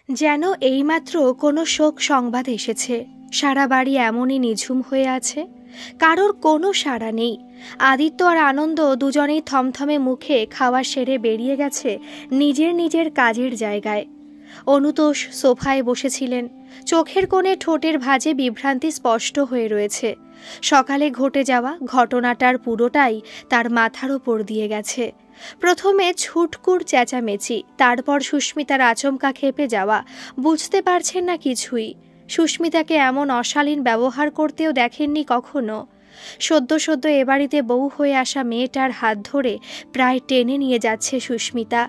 যেন এইমাত্র কোনো শোক সংবাদ এসেছে। সারা বাড়ি এমনই নিঝুম হয়ে আছে, কারোর কোনো সাড়া নেই। আদিত্য আর আনন্দ দুজনেই থমথমে মুখে খাওয়া সেরে বেরিয়ে গেছে নিজের নিজের কাজের জায়গায়। অনুতোষ সোফায় বসেছিলেন, চোখের কোণে ঠোঁটের ভাঁজে বিভ্রান্তি স্পষ্ট হয়ে রয়েছে। সকালে ঘটে যাওয়া ঘটনাটার পুরোটাই তার মাথার ওপর দিয়ে গেছে। প্রথমে ছুটকুর চেঁচামেচি, তারপর সুস্মিতার আচমকা খেপে যাওয়া, বুঝতে পারছেন না কিছুই। সুস্মিতাকে এমন অশালীন ব্যবহার করতেও দেখেননি কখনো। সদ্য সদ্য এ বাড়িতে বউ হয়ে আসা মেয়েটার হাত ধরে প্রায় টেনে নিয়ে যাচ্ছে সুস্মিতা,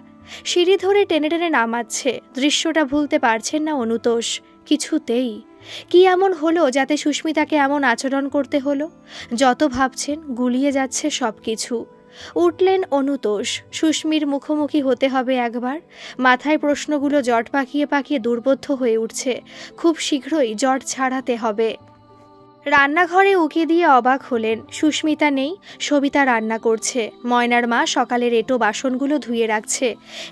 সিঁড়ি ধরে টেনে টেনে নামাচ্ছে। দৃশ্যটা ভুলতে পারছেন না অনুতোষ কিছুতেই। কি এমন হলো যাতে সুস্মিতাকে এমন আচরণ করতে হলো? যত ভাবছেন গুলিয়ে যাচ্ছে সব কিছু। উঠলেন অনুতোষ, সুস্মির মুখোমুখি হতে হবে একবার। মাথায় প্রশ্নগুলো জট পাকিয়ে পাকিয়ে দুর্বোধ্য হয়ে উঠছে। খুব শীঘ্রই জট ছাড়াতে হবে। রান্নাঘরে উকি দিয়ে অবাক হলেন, সুস্মিতা নেই, সবিতা রান্না করছে। ময়নার মা সকালের এঁটো বাসনগুলো ধুয়ে রাখছে।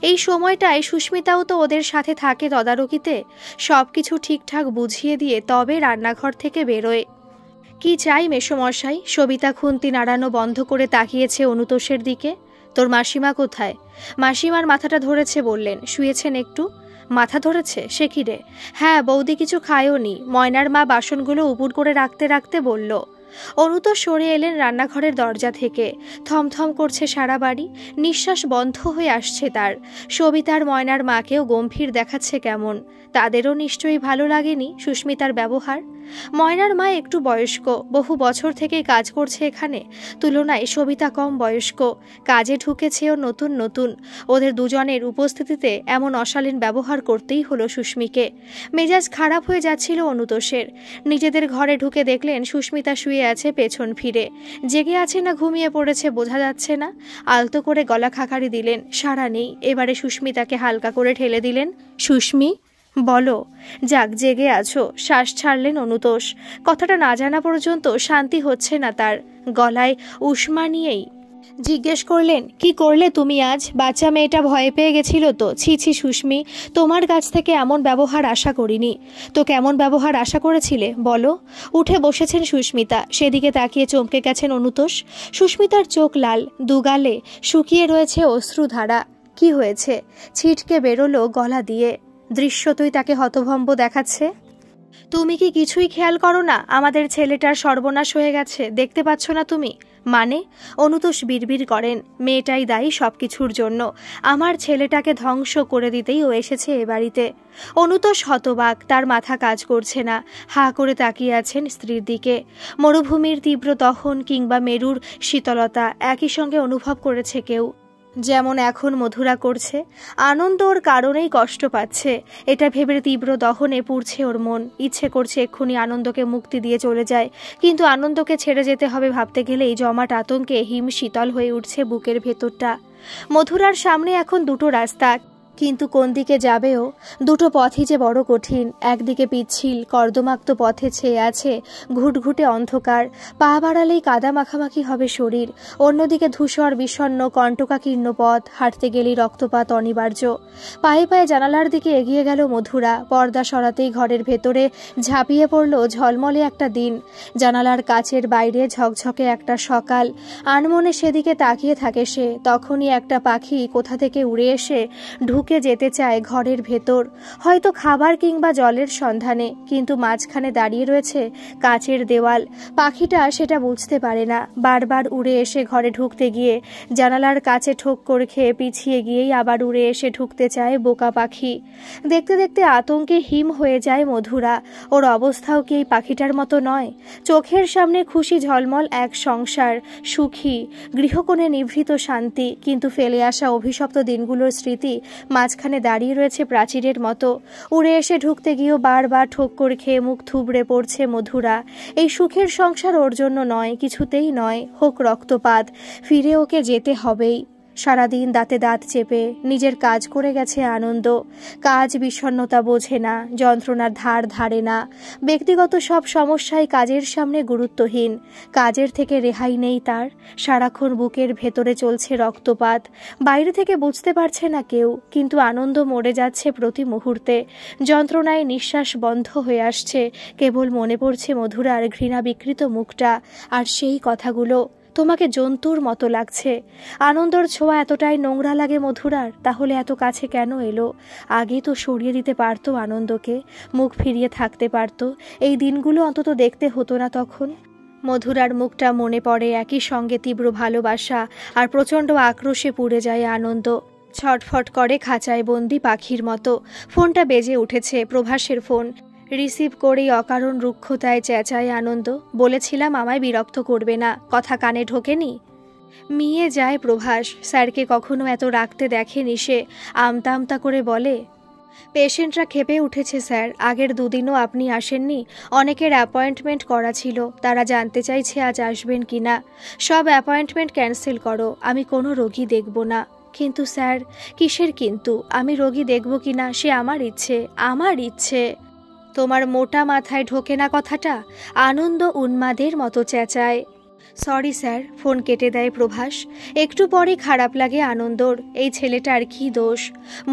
এই সময়টায় সুস্মিতাও তো ওদের সাথে থাকে তদারকিতে। সব কিছু ঠিকঠাক বুঝিয়ে দিয়ে তবে রান্নাঘর থেকে বেরোয়। কি চাই মেসোমশাই? সবিতা খুন্তি নাড়ানো বন্ধ করে তাকিয়েছে অনুতোষের দিকে। তোর মাসিমা কোথায়? মাসিমার মাথাটা ধরেছে বললেন। শুয়েছেন একটু? মাথা ধরেছে? সে কি রে? হ্যাঁ, বৌদি কিছু খায়ওনি। ময়নার মা বাসনগুলো উপুর করে রাখতে রাখতে বলল। অনুতোষ সরে এলেন রান্নাঘরের দরজা থেকে। থমথম করছে সারা বাড়ি, নিঃশ্বাস বন্ধ হয়ে আসছে তার। সবিতার ময়নার মাকেও গম্ভীর দেখাচ্ছে কেমন। তাদেরও নিশ্চয়ই ভালো লাগেনি সুস্মিতার ব্যবহার। ময়নার মা একটু বয়স্ক, বহু বছর থেকেই কাজ করছে এখানে। তুলনায় সবিতা কম বয়স্ক, কাজে ঢুকেছেও নতুন নতুন। ওদের দুজনের উপস্থিতিতে এমন অশালীন ব্যবহার করতেই হলো সুস্মিকে। মেজাজ খারাপ হয়ে যাচ্ছিল অনুতোষের। নিজেদের ঘরে ঢুকে দেখলেন সুস্মিতা শুয়ে আছে পেছন ফিরে। জেগে আছে না ঘুমিয়ে পড়েছে বোঝা যাচ্ছে না। আলতো করে গলা খাকারি দিলেন, সাড়া নেই। এবারে সুস্মিতাকে হালকা করে ঠেলে দিলেন। সুস্মি, বলো। যাক, জেগে আছো। শ্বাস ছাড়লেন অনুতোষ। কথাটা না জানা পর্যন্ত শান্তি হচ্ছে না তার। গলায় উষ্মা নিয়েই জিজ্ঞেস করলেন, কি করলে তুমি আজ? বাচ্চা মেয়েটা ভয় পেয়ে গেছিল তো। ছি ছি সুস্মি, তোমার কাছ থেকে এমন ব্যবহার আশা করিনি। তো কেমন ব্যবহার আশা করেছিলে বলো? উঠে বসেছেন সুস্মিতা, সেদিকে তাকিয়ে চমকে গেছেন অনুতোষ। সুস্মিতার চোখ লাল, দুগালে শুকিয়ে রয়েছে অশ্রুধারা। কি হয়েছে? ছিটকে বেরোলো গলা দিয়ে। দৃশ্যতই তাকে হতভম্ব দেখাচ্ছে। তুমি কি কিছুই খেয়াল করো না? আমাদের ছেলেটার সর্বনাশ হয়ে গেছে, দেখতে পাচ্ছ না তুমি? মানে? অনুতোষ বিড়বিড় করেন, মেয়েটাই দায়ী সবকিছুর জন্য। আমার ছেলেটাকে ধ্বংস করে দিতেই ও এসেছে এ বাড়িতে। অনুতোষ হতবাক, তার মাথা কাজ করছে না। হা করে তাকিয়ে আছেন স্ত্রীর দিকে। মরুভূমির তীব্র দহন কিংবা মেরুর শীতলতা একই সঙ্গে অনুভব করেছে কেউ, যেমন এখন মধুরা করছে। আনন্দ ওর কারণেই কষ্ট পাচ্ছে, এটা ভেবে তীব্র দহনে পুড়ছে ওর মন। ইচ্ছে করছে এক্ষুনি আনন্দকে মুক্তি দিয়ে চলে যায়, কিন্তু আনন্দকে ছেড়ে যেতে হবে ভাবতে গেলেই জমাট আতঙ্কে হিম শীতল হয়ে উঠছে বুকের ভেতরটা। মধুরার সামনে এখন দুটো রাস্তা, কিন্তু কোন দিকে যাবেও? দুটো পথই যে বড় কঠিন। একদিকে পিচ্ছিল কর্দমাক্ত পথে ছেয়ে আছে ঘুটঘুটে অন্ধকার, পা বাড়ালেই কাদা মাখামাখি হবে শরীর। অন্যদিকে ধূসর বিষণ্ণ কণ্টকাকীর্ণ পথ, হাঁটতে গেলেই রক্তপাত অনিবার্য। পায়ে পায়ে জানালার দিকে এগিয়ে গেল মধুরা। পর্দা সরাতেই ঘরের ভেতরে ঝাঁপিয়ে পড়ল ঝলমলে একটা দিন। জানালার কাচের বাইরে ঝকঝকে একটা সকাল। আনমনে সেদিকে তাকিয়ে থাকে সে। তখনই একটা পাখি কোথা থেকে উড়ে এসে ঢুকে যেতে চায় ঘরের ভেতর, হয়তো খাবার কিংবা জলের সন্ধানে, কিন্তু মাঝখানে দাঁড়িয়ে রয়েছে কাচের দেওয়াল। পাখিটা সেটা বুঝতে পারে না। বারবার উড়ে এসে ঘরে ঢুকতে গিয়ে জানালার কাছে ঠোক করে খেয়ে পিছিয়ে গিয়েই আবার উড়ে এসে ঢুকতে চায় বোকা পাখি। দেখতে দেখতে আতঙ্কে হিম হয়ে যায় মধুরা। ওর অবস্থাও কি এই পাখিটার মতো নয়? চোখের সামনে খুশি ঝলমল এক সংসার, সুখী গৃহকোণে নিভৃত শান্তি, কিন্তু ফেলে আসা অভিশপ্ত দিনগুলোর স্মৃতি মাঝখানে দাঁড়িয়ে রয়েছে প্রাচীরের মতো। উড়ে এসে ঢুকতে গিয়েও বারবার ঠোক করে খেয়ে মুখ থুবড়ে পড়ছে মধুরা। এই সুখের সংসার ওর জন্য নয়, কিছুতেই নয়। হোক রক্তপাত, ফিরে ওকে যেতে হবেই। সারাদিন দাঁতে দাঁত চেপে নিজের কাজ করে গেছে আনন্দ। কাজ বিষণ্ণতা বোঝে না, যন্ত্রণার ধার ধারে না। ব্যক্তিগত সব সমস্যায় কাজের সামনে গুরুত্বহীন। কাজের থেকে রেহাই নেই তার। সারাক্ষণ বুকের ভেতরে চলছে রক্তপাত। বাইরে থেকে বুঝতে পারছে না কেউ, কিন্তু আনন্দ মরে যাচ্ছে প্রতি মুহূর্তে। যন্ত্রণায় নিঃশ্বাস বন্ধ হয়ে আসছে। কেবল মনে পড়ছে মধুরার ঘৃণা বিকৃত মুখটা আর সেই কথাগুলো, তোমাকে জন্তুর মতো লাগছে। আনন্দর ছোঁয়া এতটাই নোংরা লাগে মধুরার, তাহলে এত কাছে কেন এলো? আগে তো সরিয়ে দিতে পারতো আনন্দকে, মুখ ফিরিয়ে থাকতে পারতো। এই দিনগুলো অন্তত দেখতে হতো না তখন। মধুরার মুখটা মনে পড়ে, একই সঙ্গে তীব্র ভালোবাসা আর প্রচণ্ড আক্রোশে পুড়ে যায় আনন্দ। ছটফট করে খাঁচায় বন্দি পাখির মতো। ফোনটা বেজে উঠেছে, প্রভাসের ফোন। রিসিভ করেই অকারণ রুক্ষতায় চেঁচায় আনন্দ, বলেছিলাম আমায় বিরক্ত করবে না, কথা কানে ঢোকেনি? মিয়ে যায় প্রভাস, স্যারকে কখনো এত রাখতে দেখেনি সে। আমতা আমতা করে বলে, পেশেন্টরা খেপে উঠেছে স্যার, আগের দুদিনও আপনি আসেননি। অনেকের অ্যাপয়েন্টমেন্ট করা ছিল, তারা জানতে চাইছে আজ আসবেন কিনা। সব অ্যাপয়েন্টমেন্ট ক্যান্সেল করো, আমি কোনো রোগী দেখব না। কিন্তু স্যার, কিসের কিন্তু? আমি রোগী দেখব কিনা সে আমার ইচ্ছে, আমার ইচ্ছে। তোমার মোটা মাথায় ঢোকে না কথাটা? আনন্দ উন্মাদের মতো চেঁচায়। সরি স্যার, ফোন কেটে দেয় প্রভাস। একটু পরে খারাপ লাগে আনন্দর, এই ছেলেটার কী দোষ?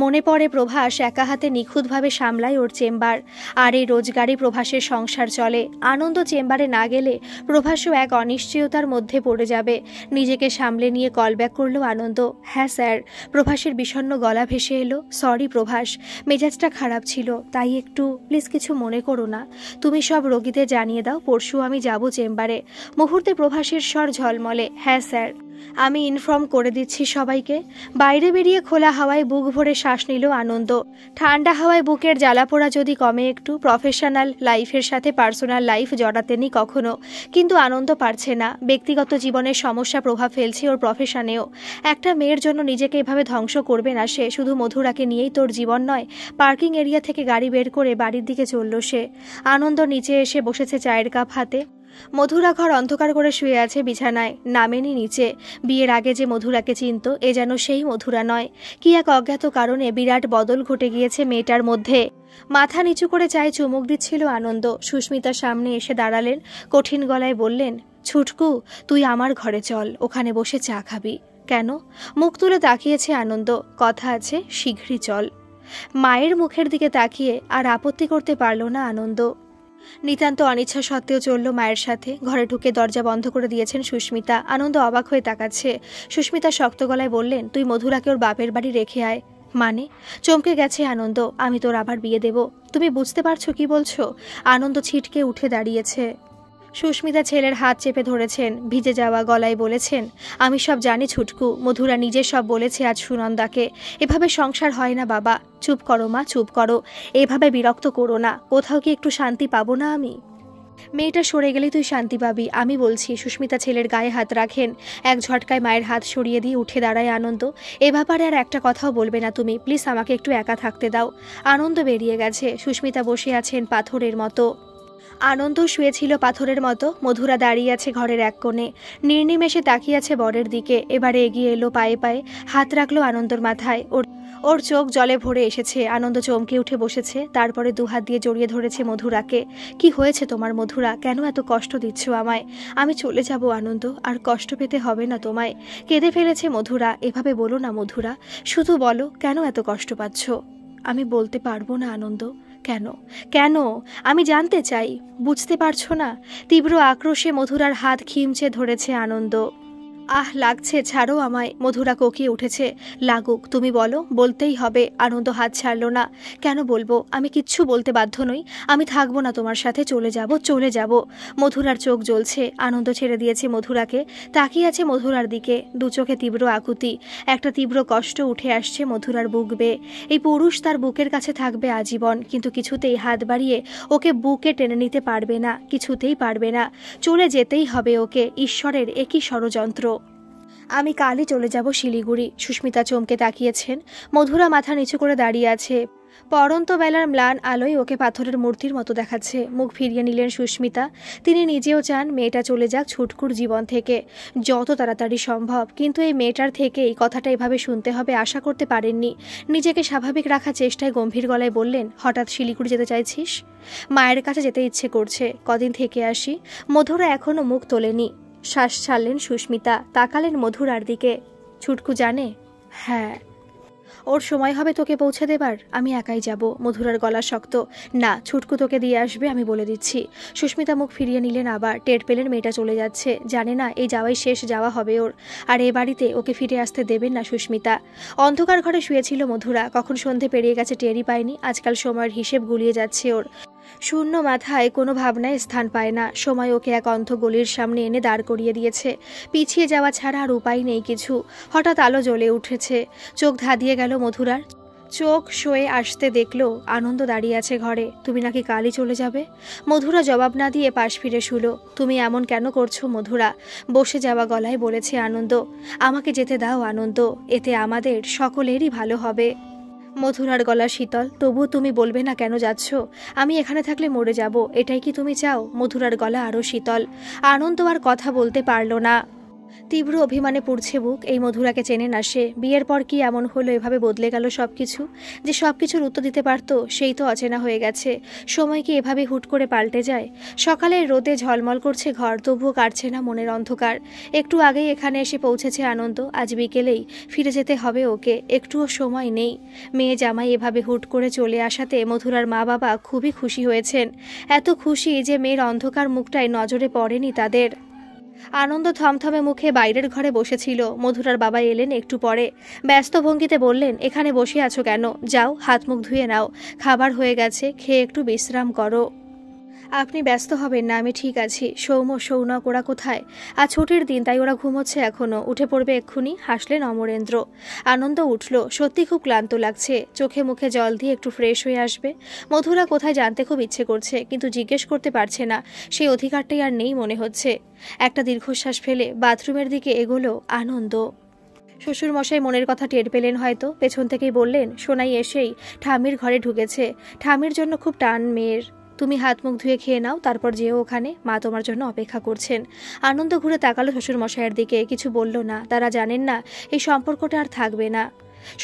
মনে পড়ে প্রভাস একা হাতে নিখুঁতভাবে সামলায় ওর চেম্বার, আর এই রোজগারে প্রভাসের সংসার চলে। আনন্দ চেম্বারে না গেলে প্রভাসও এক অনিশ্চয়তার মধ্যে পড়ে যাবে। নিজেকে সামলে নিয়ে কল ব্যাক করলো আনন্দ। হ্যাঁ স্যার। প্রভাসের বিষণ্ণ গলা ভেসে এলো, সরি প্রভাস, মেজাজটা খারাপ ছিল, তাই একটু প্লিজ কিছু মনে করো না। তুমি সব রোগীদের জানিয়ে দাও পরশু আমি যাব চেম্বারে। মুহূর্তে প্রভাসের স্বর ঝলমলে, হ্যাঁ স্যার, আমি ইনফর্ম করে দিচ্ছি সবাইকে। বাইরে বেরিয়ে খোলা হাওয়ায় বুক ভরে শ্বাস নিল আনন্দ। ঠান্ডা হাওয়ায় বুকের জ্বালাপোড়া যদি কমে একটু। প্রফেশনাল লাইফের সাথে পার্সোনাল লাইফ জড়াতেনি কখনো, কিন্তু আনন্দ পারছে না। ব্যক্তিগত জীবনের সমস্যা প্রভাব ফেলছে ওর প্রফেশনেও। একটা মেয়ের জন্য নিজেকে এভাবে ধ্বংস করবে না সে। শুধু মধুরাকে নিয়েই তোর জীবন নয়। পার্কিং এরিয়া থেকে গাড়ি বের করে বাড়ির দিকে চলল সে। আনন্দ নিচে এসে বসেছে চায়ের কাপ হাতে। মধুরা ঘর অন্ধকার করে শুয়ে আছে বিছানায়, নামেনি নিচে। বিয়ের আগে যে মধুরাকে চিনত, এ যেন সেই মধুরা নয়। কি এক অজ্ঞাত কারণে বিরাট বদল ঘটে গিয়েছে মেয়েটার মধ্যে। মাথা নিচু করে চায়ে চুমুক দিচ্ছিল আনন্দ। সুস্মিতার সামনে এসে দাঁড়ালেন, কঠিন গলায় বললেন, ছুটকু, তুই আমার ঘরে চল, ওখানে বসে চা খাবি। কেন? মুখ তুলে তাকিয়েছে আনন্দ। কথা আছে, শীঘ্রই চল। মায়ের মুখের দিকে তাকিয়ে আর আপত্তি করতে পারল না আনন্দ। নিতান্ত অনিচ্ছা সত্ত্বেও চলল মায়ের সাথে। ঘরে ঢুকে দরজা বন্ধ করে দিয়েছেন সুস্মিতা। আনন্দ অবাক হয়ে তাকাচ্ছে। সুস্মিতা শক্ত গলায় বললেন, তুই মধুরাকে ওর বাপের বাড়ি রেখে আয়। মানে? চমকে গেছে আনন্দ। আমি তোর আবার বিয়ে দেব? তুমি বুঝতে পারছো কি বলছো? আনন্দ ছিটকে উঠে দাঁড়িয়েছে। সুস্মিতা ছেলের হাত চেপে ধরেছেন, ভিজে যাওয়া গলায় বলেছেন, আমি সব জানি ছুটকু, মধুরা নিজে সব বলেছে আজ সুনন্দাকে। এভাবে সংসার হয় না বাবা। চুপ করো মা, চুপ করো, এভাবে বিরক্ত করো না। কোথাও কি একটু শান্তি পাবো না আমি? মেয়েটা সরে গেলেই তুই শান্তি পাবি, আমি বলছি। সুস্মিতা ছেলের গায়ে হাত রাখেন। এক ঝটকায় মায়ের হাত সরিয়ে দিয়ে উঠে দাঁড়ায় আনন্দ। এ ব্যাপারে আর একটা কথাও বলবে না তুমি, প্লিজ, আমাকে একটু একা থাকতে দাও। আনন্দ বেরিয়ে গেছে। সুস্মিতা বসে আছেন পাথরের মতো। আনন্দ শুয়েছিল পাথরের মতো। মধুরা দাঁড়িয়ে আছে ঘরের এক কোণে, নির্নিমেষে তাকিয়ে আছে বরের দিকে। এবারে এগিয়ে এলো পায়ে পায়ে, হাত রাখলো আনন্দর মাথায়। ওর চোখ জলে ভরে এসেছে। আনন্দ চমকে উঠে বসেছে, তারপরে দুহাত দিয়ে জড়িয়ে ধরেছে মধুরাকে। কি হয়েছে তোমার মধুরা? কেন এত কষ্ট দিচ্ছ আমায়? আমি চলে যাব আনন্দ, আর কষ্ট পেতে হবে না তোমায়। কেঁদে ফেলেছে মধুরা। এভাবে বলো না মধুরা, শুধু বলো কেন এত কষ্ট পাচ্ছ? আমি বলতে পারবো না আনন্দ। কেন? কেন? আমি জানতে চাই। বুঝতে পারছো না? তীব্র আক্রোশে মধুরার হাত খিমচে ধরেছে আনন্দ। আহ, লাগছে, ছাড়ো আমায়। মধুরা কোকিয়ে উঠেছে। লাগুক, তুমি বলো, বলতেই হবে। আনন্দ হাত ছাড়ল না। কেন বলবো? আমি কিচ্ছু বলতে বাধ্য নই। আমি থাকবো না তোমার সাথে, চলে যাব, চলে যাব। মধুরার চোখ জ্বলছে। আনন্দ ছেড়ে দিয়েছে মধুরাকে, তাকিয়ে আছে মধুরার দিকে। দু চোখে তীব্র আকুতি। একটা তীব্র কষ্ট উঠে আসছে মধুরার বুক বেয়ে। এই পুরুষ তার বুকের কাছে থাকবে আজীবন, কিন্তু কিছুতেই হাত বাড়িয়ে ওকে বুকে টেনে নিতে পারবে না, কিছুতেই পারবে না। চলে যেতেই হবে ওকে। ঈশ্বরের একই ষড়যন্ত্র। আমি কালই চলে যাব শিলিগুড়ি। সুস্মিতা চমকে তাকিয়েছেন। মধুরা মাথা নিচু করে দাঁড়িয়ে আছে। পরন্ত বেলার ম্লান আলোয় ওকে পাথরের মূর্তির মতো দেখাচ্ছে। মুখ ফিরিয়ে নিলেন সুস্মিতা। তিনি নিজেও চান মেয়েটা চলে যাক ছুটকুর জীবন থেকে যত তাড়াতাড়ি সম্ভব, কিন্তু এই মেয়েটার থেকে এই কথাটা এভাবে শুনতে হবে আশা করতে পারেননি। নিজেকে স্বাভাবিক রাখার চেষ্টায় গম্ভীর গলায় বললেন, হঠাৎ শিলিগুড়ি যেতে চাইছিস? মায়ের কাছে যেতে ইচ্ছে করছে, কদিন থেকে আসি। মধুরা এখনো মুখ তোলেনি। শ্বাস ছাড়লেন সুস্মিতা, তাকালেন মধুরার দিকে। ছুটকু জানে? হ্যাঁ। ওর সময় হবে তোকে পৌঁছে দেবার? আমি একাই যাব। মধুরার গলা শক্ত। না, ছুটকু তোকে দিয়ে আসবে, আমি বলে দিচ্ছি। সুস্মিতা মুখ ফিরিয়ে নিলেন আবার। টের পেলেন মেয়েটা চলে যাচ্ছে। জানে না এই যাওয়াই শেষ যাওয়া হবে ওর, আর এ বাড়িতে ওকে ফিরে আসতে দেবেন না সুস্মিতা। অন্ধকার ঘরে শুয়েছিল মধুরা। কখন সন্ধে পেরিয়ে গেছে টেরই পায়নি। আজকাল সময়ের হিসেব গুলিয়ে যাচ্ছে ওর। শূন্য মাথায় কোনো ভাবনায় স্থান পায় না। সময় ওকে এক অন্ধ গলির সামনে এনে দাঁড় করিয়ে দিয়েছে। পিছিয়ে যাওয়া ছাড়া আর উপায় নেই কিছু। হঠাৎ আলো জ্বলে উঠেছে। চোখ ধাঁধিয়ে গেল মধুরার। চোখ শোয়ে আসতে দেখলো আনন্দ দাঁড়িয়ে আছে ঘরে। তুমি নাকি কালই চলে যাবে? মধুরা জবাব না দিয়ে পাশ ফিরে শুলো। তুমি এমন কেন করছো মধুরা? বসে যাওয়া গলায় বলেছে আনন্দ। আমাকে যেতে দাও আনন্দ, এতে আমাদের সকলেরই ভালো হবে। মধুরার গলা শীতল। তবু তুমি বলবে না কেন যাচ্ছ? আমি এখানে থাকলে মরে যাব, এটাই কি তুমি চাও? মধুরার গলা আরও শীতল। আনন্দ আর কথা বলতে পারল না। তীব্র অভিমানে পুড়ছে বুক। এই মধুরাকে চেনে না সে। বিয়ের পর কি এমন হলো, এভাবে বদলে গেল সবকিছু? যে সবকিছুর উত্তর দিতে পারতো সেই তো অচেনা হয়ে গেছে। সময় কি এভাবে হুট করে পাল্টে যায়? সকালের রোদে ঝলমল করছে ঘর, তবুও কাটছে না মনের অন্ধকার। একটু আগেই এখানে এসে পৌঁছেছে আনন্দ। আজ বিকেলেই ফিরে যেতে হবে ওকে, একটুও সময় নেই। মেয়ে জামাই এভাবে হুট করে চলে আসাতে মধুরার মা বাবা খুবই খুশি হয়েছেন। এত খুশি যে মেয়ের অন্ধকার মুখটাই নজরে পড়েনি তাদের। আনন্দ থমথমে মুখে বাইরের ঘরে বসেছিল। মধুরার বাবা এলেন একটু পরে। ব্যস্ত ভঙ্গিতে বললেন, এখানে বসে আছো কেন? যাও হাত মুখ ধুয়ে নাও, খাবার হয়ে গেছে, খেয়ে একটু বিশ্রাম করো। আপনি ব্যস্ত হবেন না, আমি ঠিক আছি। সৌম্য সৌনক ওরা কোথায়? আজ ছুটির দিন, তাই ওরা ঘুমোচ্ছে এখনো, উঠে পড়বে এক্ষুনি। হাসলেন অমরেন্দ্র। আনন্দ উঠল। সত্যি খুব ক্লান্ত লাগছে। চোখে মুখে জল দিয়ে একটু ফ্রেশ হয়ে আসবে। মধুরা কোথায় জানতে খুব ইচ্ছে করছে, কিন্তু জিজ্ঞেস করতে পারছে না। সেই অধিকারটাই আর নেই মনে হচ্ছে। একটা দীর্ঘশ্বাস ফেলে বাথরুমের দিকে এগোলো আনন্দ। শ্বশুর মশাই মনের কথা টের পেলেন হয়তো। পেছন থেকেই বললেন, সোনাই এসেই ঠাম্মির ঘরে ঢুকেছে। ঠাম্মির জন্য খুব টান মেয়ের। তুমি হাত মুখ ধুয়ে খেয়ে নাও, তারপর যেও ওখানে, মা তোমার জন্য অপেক্ষা করছেন। আনন্দ ঘুরে তাকালো শ্বশুর মশাইয়ের দিকে। কিছু বলল না। তারা জানেন না এই সম্পর্কটা আর থাকবে না,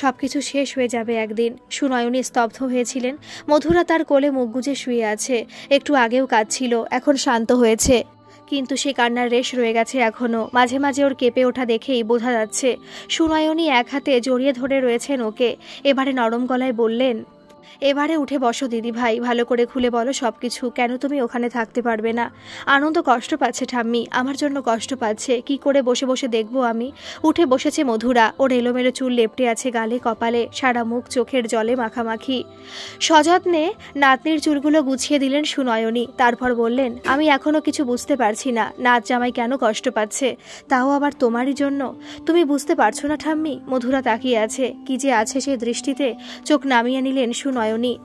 সবকিছু শেষ হয়ে যাবে একদিন। সুনয়নী স্তব্ধ হয়েছিলেন। মধুরা তার কোলে মুখ গুজে শুয়ে আছে। একটু আগেও কাঁদছিল, এখন শান্ত হয়েছে, কিন্তু সে কান্নার রেশ রয়ে গেছে এখনো। মাঝে মাঝে ওর কেঁপে ওঠা দেখেই বোঝা যাচ্ছে। সুনয়নী এক হাতে জড়িয়ে ধরে রয়েছেন ওকে। এবারে নরম গলায় বললেন, এবারে উঠে বসো দিদি ভাই, ভালো করে খুলে বলো সবকিছু। কেন তুমি ওখানে থাকতে পারবে না? আনন্দ কষ্ট পাচ্ছে ঠাম্মি, আমার জন্য কষ্ট পাচ্ছে। কি করে বসে বসে দেখবো আমি? উঠে বসেছে মধুরা। ওর এলোমেলো চুল লেপটে আছে গালে কপালে, সারা মুখ চোখের জলে মাখামাখি। সযত্নে নাতনির চুলগুলো গুছিয়ে দিলেন সুনয়নী। তারপর বললেন, আমি এখনো কিছু বুঝতে পারছি না, নাত জামাই কেন কষ্ট পাচ্ছে, তাও আবার তোমারই জন্য। তুমি বুঝতে পারছো না ঠাম্মি? মধুরা তাকিয়ে আছে। কি যে আছে সেই দৃষ্টিতে। চোখ নামিয়ে নিলেন সুনয়নী।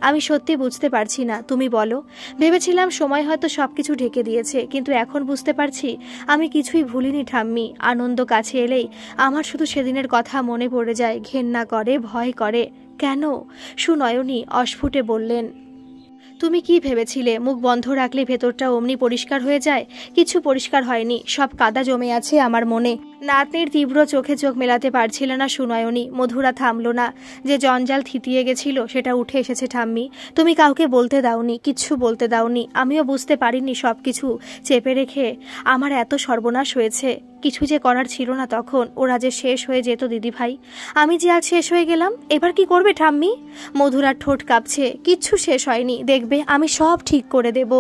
আমি সত্যি বুঝতে পারছি না, তুমি বলো। ভেবেছিলাম সময় হয়তো সবকিছু ঢেকে দিয়েছে, কিন্তু এখন বুঝতে পারছি আমি কিছুই ভুলিনি ঠাম্মি। আনন্দ কাছে এলেই আমার শুধু সেদিনের কথা মনে পড়ে যায়, ঘেন্না করে, ভয় করে। কেন? সুনয়নী অস্ফুটে বললেন, তুমি কি ভেবেছিলে মুখ বন্ধ রাখলে ভেতরটা অমনি পরিষ্কার হয়ে যায়? কিছু পরিষ্কার হয়নি, সব কাদা জমে আছে আমার মনে। নাতনির তীব্র চোখে চোখ মেলাতে পারছিল না সুনয়নী। মধুরা থামল না। যে জঞ্জাল থিতিয়ে গেছিল সেটা উঠে এসেছে ঠাম্মি। তুমি কাউকে বলতে দাওনি, কিচ্ছু বলতে দাওনি। আমিও বুঝতে পারিনি, সব কিছু চেপে রেখে আমার এত সর্বনাশ হয়েছে। কিছু যে করার ছিল না তখন। ওরা যে শেষ হয়ে যেত দিদি ভাই, আমি যে আজ শেষ হয়ে গেলাম। এবার কি করবে ঠাম্মি? মধুরার ঠোঁট কাঁপছে। কিচ্ছু শেষ হয়নি, দেখবে আমি সব ঠিক করে দেব।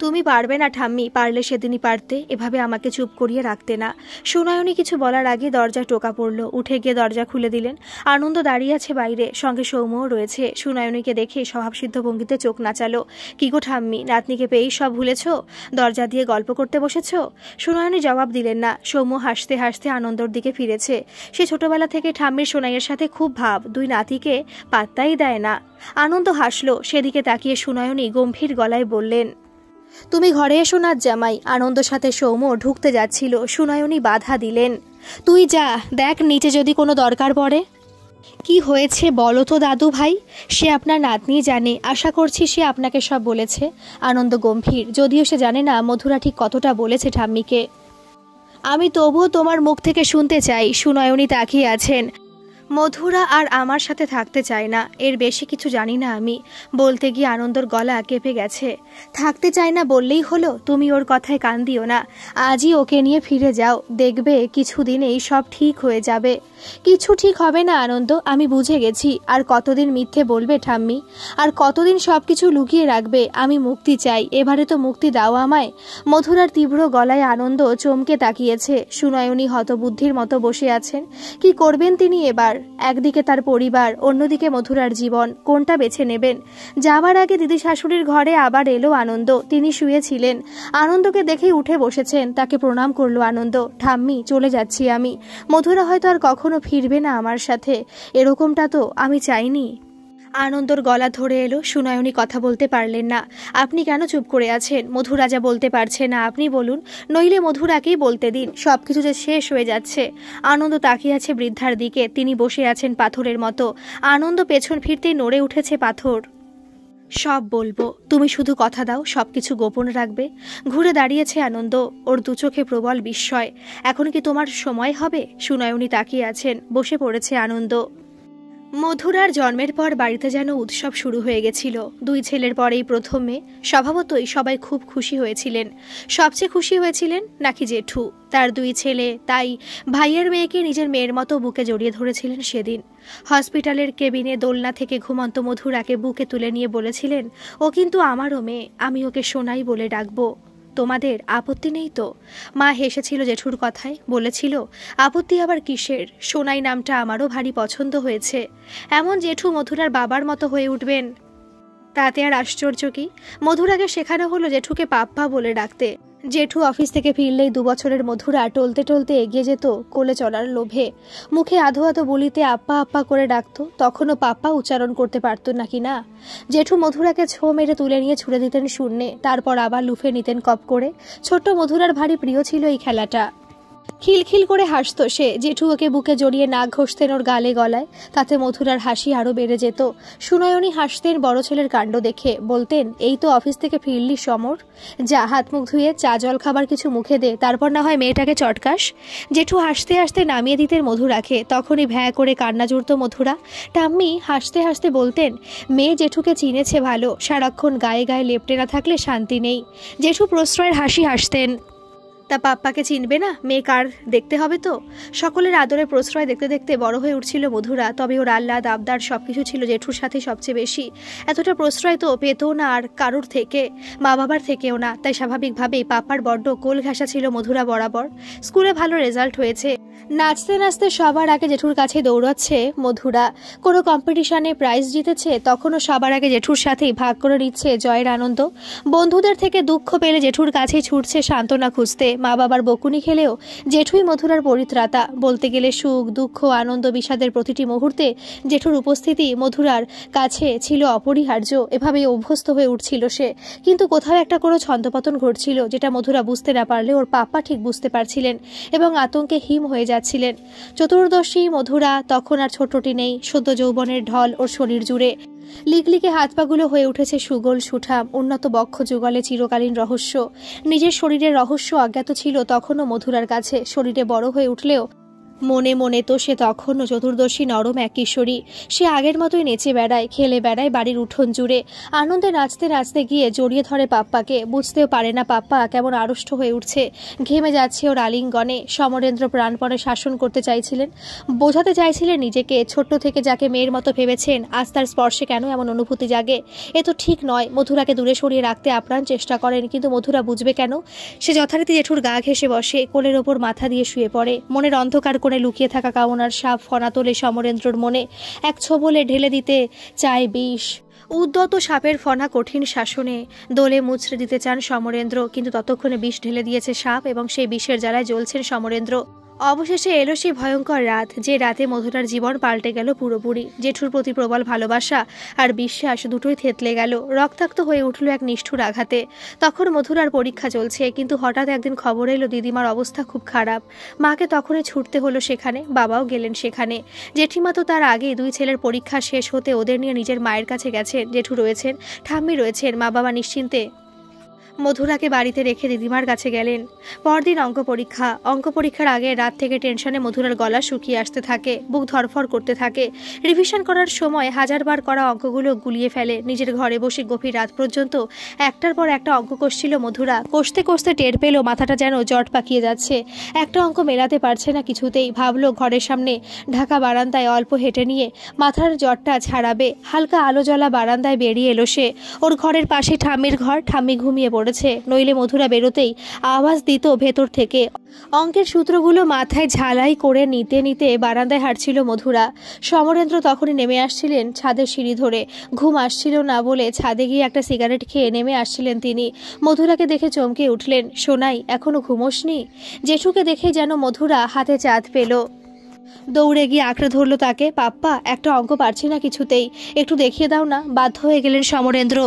তুমি পারবে না ঠাম্মি, পারলে সেদিনই পারতে, এভাবে আমাকে চুপ করিয়ে রাখতে না। সুনয়নী কিছু বলার আগে দরজা টোকা পড়ল। উঠে গিয়ে দরজা খুলে দিলেন। আনন্দ দাঁড়িয়ে আছে বাইরে, সঙ্গে সৌম্যও রয়েছে। সুনয়নীকে দেখে স্বভাবসিদ্ধ ভঙ্গিতে চোখ নাচালো। কি গো ঠাম্মি, নাতনিকে পেয়েই সব ভুলেছ? দরজা দিয়ে গল্প করতে বসেছ? সুনয়নী জবাব দিলেন না। সৌম্য হাসতে হাসতে আনন্দর দিকে ফিরেছে। সে ছোটবেলা থেকে ঠাম্মির সোনাইয়ের সাথে খুব ভাব, দুই নাতিকে পাত্তাই দেয় না। আনন্দ হাসলো। সেদিকে তাকিয়ে সুনয়নী গম্ভীর গলায় বললেন, তুমি ঘরে এসো না জামাই। আনন্দ সাথে সৌম্য ঢুকতে যাচ্ছিল, সুনয়নী বাধা দিলেন। তুই যা, দেখ নিচে যদি কোনো দরকার পড়ে। কি হয়েছে বলো তো দাদু ভাই? সে আপনার নাতনি জানে, আশা করছি সে আপনাকে সব বলেছে। আনন্দ গম্ভীর, যদিও সে জানে না মধুরা ঠিক কতটা বলেছে ঠাম্মিকে। আমি তবুও তোমার মুখ থেকে শুনতে চাই। সুনয়নী তাকিয়ে আছেন। মধুরা আর আমার সাথে থাকতে চায় না, এর বেশি কিছু জানি না আমি। বলতে গিয়ে আনন্দর গলা কেঁপে গেছে। থাকতে চায় না বললেই হলো? তুমি ওর কথায় কান দিও না। আজই ওকে নিয়ে ফিরে যাও, দেখবে কিছুদিনেই সব ঠিক হয়ে যাবে। কিছু ঠিক হবে না আনন্দ, আমি বুঝে গেছি। আর কতদিন মিথ্যে বলবে ঠাম্মি? আর কতদিন সব কিছু লুকিয়ে রাখবে? আমি মুক্তি চাই, এবারে তো মুক্তি দাও আমায়। মধুরার তীব্র গলায় আনন্দ চমকে তাকিয়েছে। সুনয়নী হতবুদ্ধির মতো বসে আছেন। কি করবেন তিনি এবার? একদিকে তার পরিবার, অন্যদিকে মধুরার জীবন, কোনটা বেছে নেবেন? যাবার আগে দিদি শাশুড়ির ঘরে আবার এলো আনন্দ। তিনি শুয়েছিলেন, আনন্দকে দেখেই উঠে বসেছেন। তাকে প্রণাম করলো আনন্দ। ঠাম্মি, চলে যাচ্ছি আমি। মধুরা হয়তো আর কখনো ফিরবে না আমার সাথে, এরকমটা তো আমি চাইনি। আনন্দর গলা ধরে এলো। সুনয়নী কথা বলতে পারলেন না। আপনি কেন চুপ করে আছেন? মধুরা যা বলতে পারছে না আপনি বলুন, নইলে মধুরাকেই বলতে দিন। সবকিছু যে শেষ হয়ে যাচ্ছে। আনন্দ তাকিয়ে আছে বৃদ্ধার দিকে। তিনি বসে আছেন পাথরের মতো। আনন্দ পেছন ফিরতেই নড়ে উঠেছে পাথর। সব বলবো, তুমি শুধু কথা দাও সবকিছু গোপন রাখবে। ঘুরে দাঁড়িয়েছে আনন্দ, ওর দু চোখে প্রবল বিস্ময়। এখন কি তোমার সময় হবে? সুনয়নী তাকিয়ে আছেন। বসে পড়েছে আনন্দ। মধুরার জন্মের পর বাড়িতে যেন উৎসব শুরু হয়ে গেছিল। দুই ছেলের পরেই প্রথম মেয়ে। স্বভাবতই সবাই খুব খুশি হয়েছিলেন। সবচেয়ে খুশি হয়েছিলেন নাকি জেঠু, তার দুই ছেলে। তাই ভাইয়ের মেয়েকে নিজের মেয়ের মতো বুকে জড়িয়ে ধরেছিলেন সেদিন। হসপিটালের কেবিনে দোলনা থেকে ঘুমন্ত মধুরাকে বুকে তুলে নিয়ে বলেছিলেন, ও কিন্তু আমারও মেয়ে, আমি ওকে সোনাই বলে ডাকবো। তোমাদের আপত্তি নেই তো? মা হেসেছিল জেঠুর কথায়, বলেছিল, আপত্তি আবার কিসের? সোনাই নামটা আমারও ভারী পছন্দ হয়েছে। এমন জেঠু মধুরার বাবার মতো হয়ে উঠবেন, তাতে আর আশ্চর্য কি? মধুরাকে শেখানো হলো জেঠুকে পাপ্পা বলে ডাকতে। জেঠু অফিস থেকে ফিরলেই 2 বছরের মধুরা টলতে টলতে এগিয়ে যেত কোলে চলার লোভে। মুখে আধো আধো বলিতে আপ্পা আপ্পা করে ডাকতো। তখনও পাপ্পা উচ্চারণ করতে পারত নাকি না। জেঠু মধুরাকে ছো মেরে তুলে নিয়ে ছুড়ে দিতেন শূন্যে, তারপর আবার লুফে নিতেন কপ করে। ছোট্ট মধুরার ভারী প্রিয় ছিল এই খেলাটা। খিলখিল করে হাসতো সে। জেঠু ওকে বুকে জড়িয়ে নাক ঘষতেন ওর গালে গলায়, তাতে মধুরার হাসি আরো বেড়ে যেত। সুনয়নী হাসতেন বড় ছেলের কাণ্ড দেখে, বলতেন, এই তো অফিস থেকে ফিরলি সমর, যা হাত মুখ ধুয়ে চা জল খাবার কিছু মুখে দে, তারপর না হয় মেয়েটাকে চটকাস। জেঠু হাসতে হাসতে নামিয়ে দিতেন মধুরাকে। তখনই ভ্যাঁ করে কান্না জুড়ত মধুরা। টাম্মি হাসতে হাসতে বলতেন, মেয়ে জেঠুকে চিনেছে ভালো, সারাক্ষণ গায়ে গায়ে লেপটে না থাকলে শান্তি নেই। জেঠু প্রশ্রয়ের হাসি হাসতেন। তা পাপ্পাকে চিনবে না? মেয়ে কার দেখতে হবে তো। সকলের আদরে প্রশ্রয় দেখতে দেখতে বড় হয়ে উঠছিল মধুরা। তবে ওর আহ্লাদ আবদার সবকিছু ছিল জেঠুর সাথে সবচেয়ে বেশি। এতটা প্রশ্রয় তো পেত না আর কারুর থেকে, মা বাবার থেকেও না। তাই স্বাভাবিকভাবেই পাপ্পার বড্ড কোল ঘেঁষা ছিল মধুরা বরাবর। স্কুলে ভালো রেজাল্ট হয়েছে। নাচতে নাচতে সবার আগে জেঠুর কাছে দৌড়াচ্ছে মধুরা। কোনো কম্পিটিশনে প্রাইজ জিতেছে, তখনও সবার আগে জেঠুর সাথেই ভাগ করে নিচ্ছে জয়ের আনন্দ। বন্ধুদের থেকে দুঃখ পেলে জেঠুর কাছেই ছুটছে সান্ত্বনা খুঁজতে। মা বাবার বকুনি খেলেও জেঠুই মধুরার পরিত্রাতা। বলতে গেলে সুখ দুঃখ আনন্দ বিষাদের প্রতিটি মুহূর্তে জেঠুর উপস্থিতি মধুরার কাছে ছিল অপরিহার্য। এভাবেই অভ্যস্ত হয়ে উঠছিল সে। কিন্তু কোথাও একটা কোনো ছন্দপতন ঘটছিল, যেটা মধুরা বুঝতে না পারলে ওর পাপ্পা ঠিক বুঝতে পারছিলেন এবং আতঙ্কে হিম হয়ে যাচ্ছিলেন। চতুর্দশী মধুরা তখন আর ছোটটি নেই, সদ্য যৌবনের ঢল ওর শরীর জুড়ে। লিকলিকে হাত পাগুলো হয়ে উঠেছে সুগোল সুঠাম, উন্নত বক্ষ যুগলে চিরকালীন রহস্য। নিজের শরীরের রহস্য অজ্ঞাত ছিল তখনও মধুরার কাছে। শরীরে বড় হয়ে উঠলেও মনে মনে তো সে তখনও চতুর্দশী নরম এক কিশোরী। সে আগের মতোই নেচে বেড়ায়, খেলে বেড়ায় বাড়ির উঠোন জুড়ে। আনন্দে নাচতে নাচতে গিয়ে জড়িয়ে ধরে পাপ্পাকে। বুঝতেও পারে না পাপ্পা কেমন আড়ষ্ট হয়ে উঠছে, ঘেমে যাচ্ছে ওর আলিঙ্গনে। সমরেন্দ্র প্রাণপণে শাসন করতে চাইছিলেন, বোঝাতে চাইছিলেন নিজেকে। ছোট্ট থেকে যাকে মেয়ের মতো ভেবেছেন, আজ তার স্পর্শে কেন এমন অনুভূতি জাগে? এ তো ঠিক নয়। মধুরাকে দূরে সরিয়ে রাখতে আপ্রাণ চেষ্টা করেন, কিন্তু মধুরা বুঝবে কেন? সে যথারীতি জেঠুর গা ঘেঁষে বসে, কোলের ওপর মাথা দিয়ে শুয়ে পড়ে। মনের অন্ধকার কোণে লুকিয়ে থাকা কামনার সাপ ফনা তোলে সমরেন্দ্রর মনে। এক ছোবলে ঢেলে দিতে চায় বিষ। উদ্যত সাপের ফনা কঠিন শাসনে দোলে মুচড়ে দিতে চান সমরেন্দ্র, কিন্তু ততক্ষণে বিষ ঢেলে দিয়েছে সাপ এবং সেই বিষের জ্বালায় জ্বলছেন সমরেন্দ্র। অবশেষে এলো সেই ভয়ঙ্কর রাত, যে রাতে মধুরার জীবন পাল্টে গেল পুরোপুরি। জেঠুর প্রতি প্রবল ভালোবাসা আর বিশ্বাস দুটোই থেতলে গেল, রক্তাক্ত হয়ে উঠল এক নিষ্ঠুর আঘাতে। তখন মধুরার পরীক্ষা চলছে, কিন্তু হঠাৎ একদিন খবর এলো দিদিমার অবস্থা খুব খারাপ। মাকে তখনই ছুটতে হলো সেখানে, বাবাও গেলেন সেখানে। জেঠিমা তো তার আগেই দুই ছেলের পরীক্ষা শেষ হতে ওদের নিয়ে নিজের মায়ের কাছে গেছেন। জেঠু রয়েছেন, ঠাম্মি রয়েছেন, মা বাবা নিশ্চিন্তে মধুরাকে বাড়িতে রেখে দিদিমার কাছে গেলেন। পরদিন অঙ্ক পরীক্ষার আগে রাত থেকে টেনশনে মধুরার গলা শুকিয়ে আসতে থাকে, বুক ধরফর করতে থাকে। রিভিশন করার সময় হাজারবার করা অঙ্কগুলো গুলিয়ে ফেলে। নিজের ঘরে বসে গভীর রাত পর্যন্ত একটার পর একটা অঙ্ক কষছিল মধুরা। কষতে কষতে টের পেল মাথাটা যেন জট পাকিয়ে যাচ্ছে। একটা অঙ্ক মেলাতে পারছে না কিছুতেই। ভাবলো ঘরের সামনে ঢাকা বারান্দায় অল্প হেঁটে নিয়ে মাথার জটটা ছাড়াবে। হালকা আলো জ্বলা বারান্দায় বেরিয়ে এলো সে। ওর ঘরের পাশে ঠাম্মির ঘর, ঠাম্মি ঘুমিয়ে পড়েছে, নইলে মধুরা বেরোতেই আওয়াজ দিত ভেতর থেকে। অঙ্কের সূত্রগুলো মাথায় ঝালাই করে নিতে নিতে বারান্দায় হাঁটছিল মধুরা। সমরেন্দ্র তখনই নেমে আসছিলেন ছাদের সিঁড়ি ধরে। ঘুম আসছিল না বলে ছাদে গিয়ে একটা সিগারেট খেয়ে নেমে আসছিলেন তিনি। মধুরাকে দেখে চমকে উঠলেন। সোনাই, এখনো ঘুমোসনি? জেঠুকে দেখে যেন মধুরা হাতে চাঁদ পেল। দৌড়ে গিয়ে আঁকড়ে ধরল তাকে। পাপ্পা, একটা অঙ্ক পারছি না কিছুতেই, একটু দেখিয়ে দাও না। বাধ্য হয়ে গেলেন সমরেন্দ্র।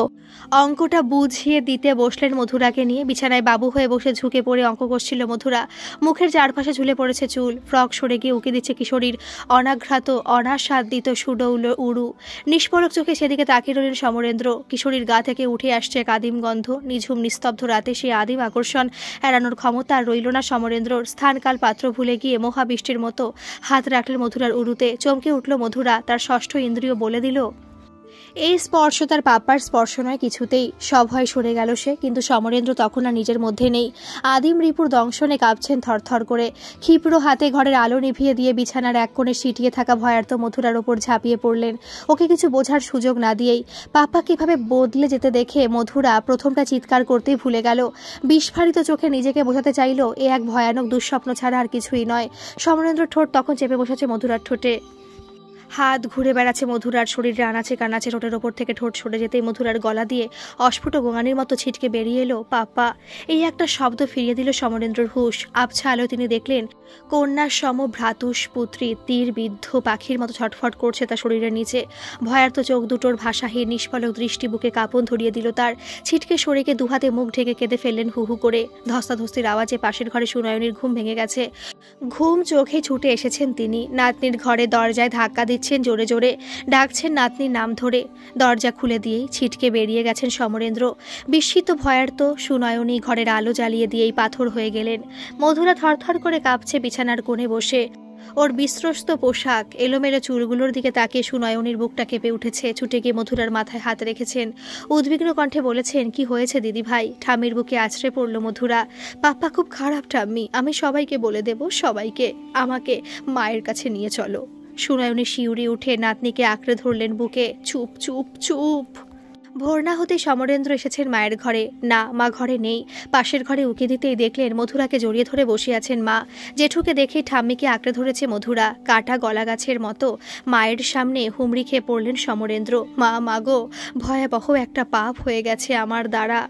অঙ্কটা বুঝিয়ে দিতে বসলেন মধুরাকে নিয়ে। বিছানায় বাবু হয়ে বসে ঝুঁকে পড়ে অঙ্ক করছিল মধুরা। মুখের চারপাশে ঝুলে পড়েছে চুল, ফ্রক সরে গিয়ে উকি দিচ্ছে কিশোরীর অনাঘ্রাত অনাস্বাদিত সুডৌল উড়ু। নিষ্পলক চোখে সেদিকে তাকিয়ে রইলেন সমরেন্দ্র। কিশোরীর গা থেকে উঠে আসছে এক আদিম গন্ধ। নিঝুম নিস্তব্ধ রাতে সেই আদিম আকর্ষণ এড়ানোর ক্ষমতা আর রইল না সমরেন্দ্রর। স্থানকাল পাত্র ভুলে গিয়ে মহাবৃষ্টির মতো হাত রাখলেন মধুরার উরুতে। চমকে উঠল মধুরা। তার ষষ্ঠ ইন্দ্রিয় বলে দিল এই স্পর্শ তার পাপ্পার স্পর্শ নয় কিছুতেই। সভয় সরে গেল সে, কিন্তু সমরেন্দ্র তখন আর নিজের মধ্যে নেই। আদিম রিপুর দংশনে কাঁপছেন থরথর করে। ক্ষিপ্র হাতে ঘরের আলো নিভিয়ে দিয়ে বিছানার এক কোণে সিটিয়ে থাকা ভয়ার্ত মধুরার ওপর ঝাঁপিয়ে পড়লেন, ওকে কিছু বোঝার সুযোগ না দিয়েই। পাপ্পা কিভাবে বদলে যেতে দেখে মধুরা প্রথমটা চিৎকার করতেই ভুলে গেল। বিস্ফারিত চোখে নিজেকে বোঝাতে চাইল এ এক ভয়ানক দুঃস্বপ্ন ছাড়া আর কিছুই নয়। সমরেন্দ্র ঠোঁট তখন চেপে বসেছে মধুরার ঠোঁটে। হাত ঘুরে বেড়াচ্ছে মধুরার শরীরে আনাচে কানাচে। ঠোঁটের ওপর থেকে ঠোঁট সরে যেতেই মধুরার গলা দিয়ে অস্ফুট গোঙানির মতো ছিটকে বেরিয়ে এলো পাপ্পা। এই একটা শব্দ ফিরিয়ে দিল সমরেন্দ্রর হুঁশ। আবছা আলো তিনি দেখলেন কন্যার সম ভ্রাতুষ পুত্রী তীর বিদ্ধ পাখির মতো ছটফট করছে তার শরীরের নিচে। ভয়ার্ত চোখ দুটোর ভাষাহীন নিষ্পলক দৃষ্টি বুকে কাঁপন ধরিয়ে দিল তার। ছিটকে সরে গিয়ে দুহাতে মুখ ঢেকে কেঁদে ফেললেন হু হু করে। ধস্তাধস্তির আওয়াজে পাশের ঘরে সুনয়নীর ঘুম ভেঙে গেছে। ঘুম চোখে ছুটে এসেছেন তিনি। নাতনির ঘরে দরজায় ধাক্কা দিচ্ছেন জোরে জোরে, ডাকছেন নাতনির নাম ধরে। দরজা খুলে দিয়েই ছিটকে বেরিয়ে গেছেন সমরেন্দ্র। বিস্মিত ভয়ার্ত সুনয়নী ঘরের আলো জ্বালিয়ে দিয়েই পাথর হয়ে গেলেন। মধুরা থরথর করে কাঁপছে বিছানার কোণে বসে। ওর বিস্ত্রস্ত পোশাক, এলোমেলো চুলগুলোর দিকে তাকিয়ে সুনয়নীর বুকটা কেঁপে উঠেছে। ছুটে গিয়ে মধুরার মাথায় হাত রেখেছেন। উদ্বিগ্ন কণ্ঠে বলেছেন, কি হয়েছে দিদি ভাই? ঠাম্মির বুকে আছড়ে পড়ল মধুরা। পাপ্পা খুব খারাপ ঠাম্মি, আমি সবাইকে বলে দেব, সবাইকে। আমাকে মায়ের কাছে নিয়ে চলো। সুনয়নী শিউরে উঠে নাতনিকে আঁকড়ে ধরলেন বুকে। চুপ চুপ চুপ। ভোর না হতে সমরেন্দ্র এসেছেন মায়ের ঘরে। না, মা ঘরে নেই। পাশের ঘরে উকি দিতেই দেখলেন মধুরাকে জড়িয়ে ধরে বসে আছেন মা। জেঠুকে দেখেই ঠাম্মিকে আঁকড়ে ধরেছে মধুরা। কাটা গলা গাছের মতো মায়ের সামনে হুমড়ি খেয়ে পড়লেন সমরেন্দ্র। মা, মাগো, ভয়াবহ একটা পাপ হয়ে গেছে আমার দ্বারা।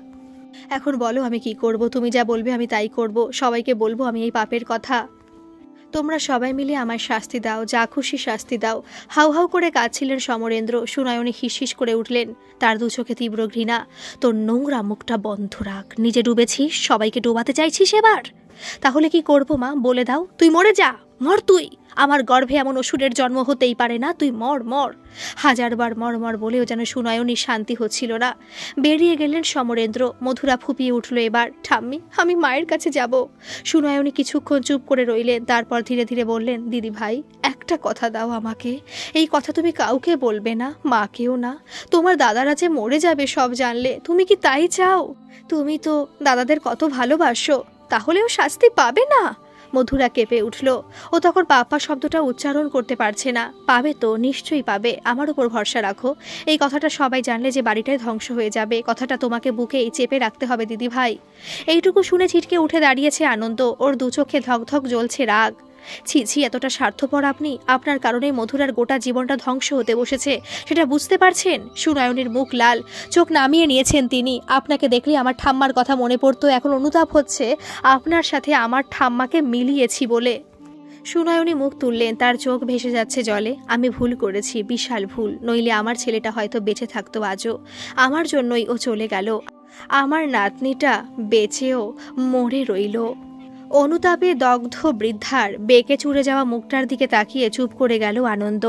এখন বলো আমি কি করব? তুমি যা বলবে আমি তাই করব। সবাইকে বলবো আমি এই পাপের কথা। তোমরা সবাই মিলে আমায় শাস্তি দাও, যা খুশি শাস্তি দাও। হাউ হাউ করে কাঁদছিলেন সমরেন্দ্র। সুনয়নী হিসহিস করে উঠলেন, তার দু চোখে তীব্র ঘৃণা। তোর নোংরা মুখটা বন্ধ রাখ। নিজে ডুবেছিস, সবাইকে ডোবাতে চাইছিস এবার? তাহলে কি করবো মা, বলে দাও। তুই মরে যা, মর তুই। আমার গর্ভে এমন অসুরের জন্ম হতেই পারে না। তুই মর মর। হাজারবার মর মর বলেও যেন সুনয়নীর শান্তি হচ্ছিল না। বেরিয়ে গেলেন সমরেন্দ্র। মধুরা ফুপিয়ে উঠল এবার, ঠাম্মি, আমি মায়ের কাছে যাব। সুনয়নী কিছুক্ষণ চুপ করে রইলেন, তারপর ধীরে ধীরে বললেন, দিদি ভাই, একটা কথা দাও আমাকে। এই কথা তুমি কাউকে বলবে না, মাকেও না। তোমার দাদারা যে মরে যাবে সব জানলে, তুমি কি তাই চাও? তুমি তো দাদাদের কত ভালোবাসো, তাহলেও শাস্তি পাবে না? মধুরা কেঁপে উঠল। ও তখন পাপা শব্দটা উচ্চারণ করতে পারছে না। পাবে তো, নিশ্চয়ই পাবে। আমার উপর ভরসা রাখো। এই কথাটা সবাই জানলে যে বাড়িটাই ধ্বংস হয়ে যাবে। কথাটা তোমাকে বুকেই চেপে রাখতে হবে দিদি ভাই। এইটুকু শুনে ছিটকে উঠে দাঁড়িয়েছে আনন্দ। ওর দু চোখে ধকধক জ্বলছে রাগ। ছি ছি, এতটা স্বার্থপর আপনি? আপনার কারণে মধুরার গোটা জীবনটা ধ্বংস হতে বসেছে, সেটা বুঝতে পারছেন? সুনয়নীর মুখ লাল, চোখ নামিয়ে নিয়েছেন তিনি। আপনাকে দেখলে আমার ঠাম্মার কথা মনে পড়তো। এখন অনুতাপ হচ্ছে আপনার সাথে আমার ঠাম্মাকে মিলিয়েছি বলে। সুনয়নী মুখ তুললেন, তার চোখ ভেসে যাচ্ছে জলে। আমি ভুল করেছি, বিশাল ভুল, নইলে আমার ছেলেটা হয়তো বেঁচে থাকতো আজও। আমার জন্যই ও চলে গেল, আমার নাতনিটা বেঁচেও মরে রইল। অনুতাপে দগ্ধ বৃদ্ধার বেঁকে চুরে যাওয়া মুখটার দিকে তাকিয়ে চুপ করে গেল আনন্দ।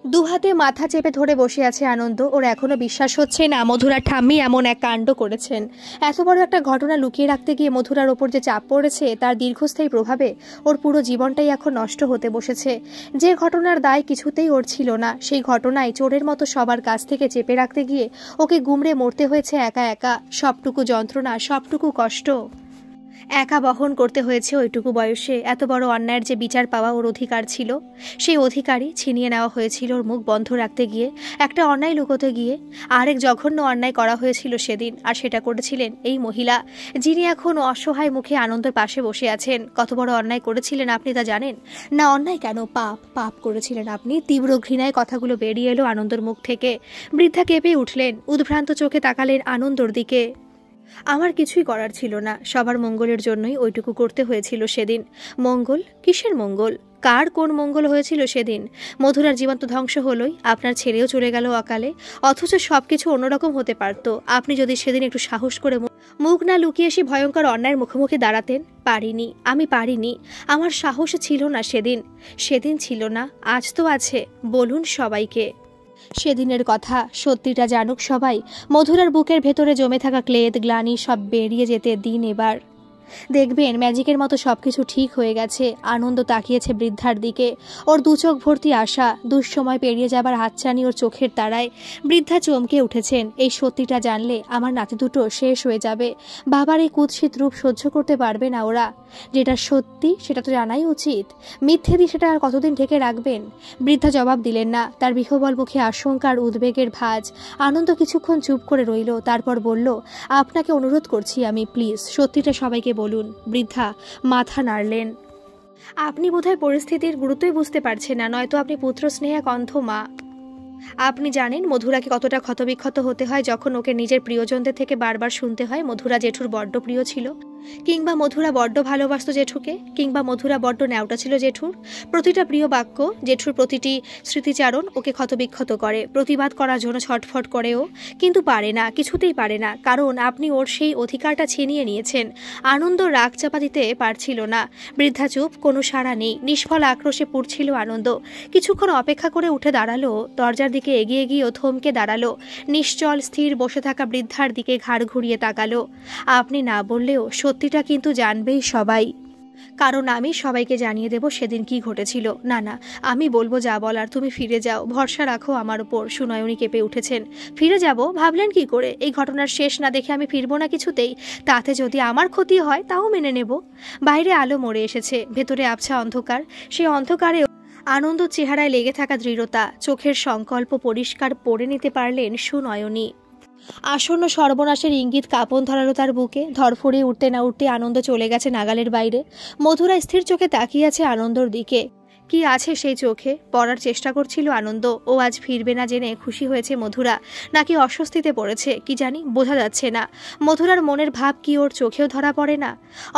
দুহাতে মাথা চেপে ধরে বসে আছে আনন্দ। ওর এখনো বিশ্বাস হচ্ছে না মধুরার ঠাম্মি এমন এক কাণ্ড করেছেন। এত বড় একটা ঘটনা লুকিয়ে রাখতে গিয়ে মধুরার ওপর যে চাপ পড়েছে তার দীর্ঘস্থায়ী প্রভাবে ওর পুরো জীবনটাই এখন নষ্ট হতে বসেছে। যে ঘটনার দায় কিছুতেই ওর ছিল না, সেই ঘটনায় চোরের মতো সবার কাছ থেকে চেপে রাখতে গিয়ে ওকে গুমড়ে মরতে হয়েছে একা একা। সবটুকু যন্ত্রণা, সবটুকু কষ্ট একা বহন করতে হয়েছে। ওইটুকু বয়সে এত বড় অন্যায়ের যে বিচার পাওয়া ওর অধিকার ছিল, সেই অধিকারই ছিনিয়ে নেওয়া হয়েছিল ওর মুখ বন্ধ রাখতে গিয়ে, একটা অন্যায় লুকোতে গিয়ে। আরেক জঘন্য অন্যায় করা হয়েছিল সেদিন, আর সেটা করেছিলেন এই মহিলা, যিনি এখন অসহায় মুখে আনন্দের পাশে বসে আছেন। কত বড় অন্যায় করেছিলেন আপনি তা জানেন না? অন্যায় কেন, পাপ, পাপ করেছিলেন আপনি। তীব্র ঘৃণায় কথাগুলো বেরিয়ে এলো আনন্দর মুখ থেকে। বৃদ্ধা কেঁপে উঠলেন, উদ্ভ্রান্ত চোখে তাকালেন আনন্দর দিকে। আমার কিছুই করার ছিল না, সবার মঙ্গলের জন্যই ওইটুকু করতে হয়েছিল সেদিন। মঙ্গল? কিসের মঙ্গল? কার কোন মঙ্গল হয়েছিল সেদিন? মধুরার জীবন তো ধ্বংস হলোই, আপনার ছেলেও চলে গেল অকালে। অথচ সবকিছু অন্যরকম হতে পারত আপনি যদি সেদিন একটু সাহস করে মুখ না লুকিয়ে এসে ভয়ঙ্কর অন্যায়ের মুখোমুখি দাঁড়াতেন। পারিনি, আমি পারিনি, আমার সাহস ছিল না সেদিন। সেদিন ছিল না, আজ তো আছে। বলুন সবাইকে সেদিনের কথা, সত্যিটা জানুক সবাই। মধুরার বুকের ভেতরে জমে থাকা ক্লেদ, গ্লানি সব বেরিয়ে যেতে দিন এবার। দেখবেন ম্যাজিকের মতো সবকিছু ঠিক হয়ে গেছে। আনন্দ তাকিয়েছে বৃদ্ধার দিকে, ওর দু চোখ ভর্তি আশা। দুঃসময় পেরিয়ে যাবার হাতছানি ওর চোখের তারায়। বৃদ্ধা চমকে উঠেছেন। এই সত্যিটা জানলে আমার নাতি দুটো শেষ হয়ে যাবে। বাবার এই কুৎসিত রূপ সহ্য করতে পারবে না ওরা। যেটা সত্যি সেটা তো জানাই উচিত, মিথ্যে দিয়ে সেটা আর কতদিন ঢেকে রাখবেন? বৃদ্ধা জবাব দিলেন না, তার বিহ্বল মুখে আশঙ্কার উদ্বেগের ভাঁজ। আনন্দ কিছুক্ষণ চুপ করে রইল, তারপর বলল, আপনাকে অনুরোধ করছি আমি, প্লিজ সত্যিটা সবাইকে বলুন। বৃদ্ধা মাথা নাড়লেন। আপনি বোধহয় পরিস্থিতির গুরুত্বই বুঝতে পারছেন না, নয়তো আপনি পুত্র স্নেহা কণ্ঠ মা। আপনি জানেন মধুরাকে কতটা ক্ষতবিক্ষত হতে হয় যখন ওকে নিজের প্রিয়জনদের থেকে বারবার শুনতে হয় মধুরা জেঠুর বড্ড প্রিয় ছিল, কিংবা মধুরা বড্ড ভালোবাসত জেঠুকে, কিংবা মধুরা বড্ড ন্যাওটা ছিল জেঠুর। প্রতিটা প্রিয় বাক্য, জেঠুর প্রতিটি স্মৃতিচারণ ওকে ক্ষতবিক্ষত করে। প্রতিবাদ করার জন্য ছটফট করে ও, কিন্তু পারে না, কিছুতেই পারে না, কারণ আপনি ওর সেই অধিকারটা ছিনিয়ে নিয়েছেন। আনন্দ রাগ চাপা দিতে পারছিল না। বৃদ্ধা চুপ, কোনো সাড়া নেই। নিষ্ফল আক্রোশে পুড়ছিল আনন্দ। কিছুক্ষণ অপেক্ষা করে উঠে দাঁড়ালো, দরজার দিকে এগিয়ে গিয়েও থমকে দাঁড়ালো। নিশ্চল স্থির বসে থাকা বৃদ্ধার দিকে ঘাড় ঘুরিয়ে তাকালো। আপনি না বললেও সত্যিটা কিন্তু জানবেই সবাই, কারণ আমি সবাইকে জানিয়ে দেব সেদিন কি ঘটেছিল। না না, আমি বলবো যা বলার, তুমি ফিরে যাও, ভরসা রাখো আমার উপর। সুনয়নী কেঁপে উঠেছেন। ফিরে যাব? ভাবলেন কি করে? এই ঘটনার শেষ না দেখে আমি ফিরবো না কিছুতেই। তাতে যদি আমার ক্ষতি হয় তাও মেনে নেব। বাইরে আলো মরে এসেছে, ভেতরে আবছা অন্ধকার। সেই অন্ধকারে আনন্দ চেহারায় লেগে থাকা দৃঢ়তা, চোখের সংকল্প পরিষ্কার পড়ে নিতে পারলেন সুনয়নী। আসন্ন সর্বনাশের ইঙ্গিত কাঁপন ধরালো তার বুকে। ধরফড়িয়ে উঠতে না উঠতে আনন্দ চলে গেছে নাগালের বাইরে। মধুরা স্থির চোখে তাকিয়ে আছে আনন্দর দিকে। কি আছে সেই চোখে? পড়ার চেষ্টা করছিল আনন্দ। ও আজ ফিরবে না জেনে খুশি হয়েছে মধুরা, নাকি অস্বস্তিতে পড়েছে কি জানি, বোঝা যাচ্ছে না। মধুরার মনের ভাব কি ওর চোখেও ধরা পড়ে না?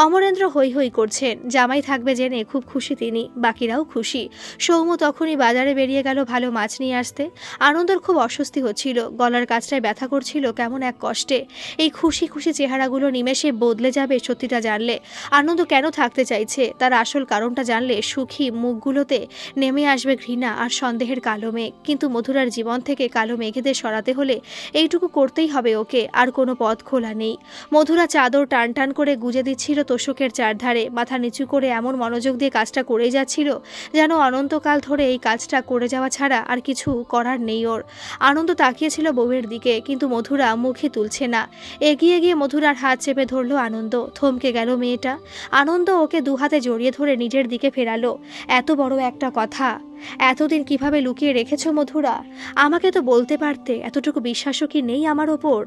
অমরেন্দ্র হৈ হৈ করছেন, জামাই থাকবে জেনে খুব খুশি তিনি, বাকিরাও খুশি। সৌম্য তখনই বাজারে বেরিয়ে গেল ভালো মাছ নিয়ে আসতে। আনন্দর খুব অস্বস্তি হচ্ছিল, গলার কাছটায় ব্যথা করছিল কেমন এক কষ্টে। এই খুশি খুশি চেহারাগুলো নিমেষে বদলে যাবে সত্যিটা জানলে। আনন্দ কেন থাকতে চাইছে তার আসল কারণটা জানলে সুখী মুখগুলোতে নেমে আসবে ঘৃণা আর সন্দেহের কালো মেঘ। কিন্তু মধুরার জীবন থেকে কালো মেঘেদের সরাতে হলে এইটুকু করতেই হবে ওকে, আর কোনো পথ খোলা নেই। মধুরা চাদর টান টান করে গুজে দিচ্ছিল তোষকের চারধারে, মাথা নিচু করে এমন মনোযোগ দিয়ে কাজটা করেই যাচ্ছিল যেন অনন্তকাল ধরে এই কাজটা করে যাওয়া ছাড়া আর কিছু করার নেই ওর। আনন্দ তাকিয়েছিল বউয়ের দিকে, কিন্তু মধুরা মুখে তুলছে না। এগিয়ে গিয়ে মধুরার হাত চেপে ধরল আনন্দ। থমকে গেল মেয়েটা। আনন্দ ওকে দুহাতে জড়িয়ে ধরে নিজের দিকে ফেরালো। এত বড় একটা কথা এতদিন কিভাবে লুকিয়ে রেখেছো মধুরা? আমাকে তো বলতে পারতে, এতটুকু বিশ্বাসও কি নেই আমার ওপর?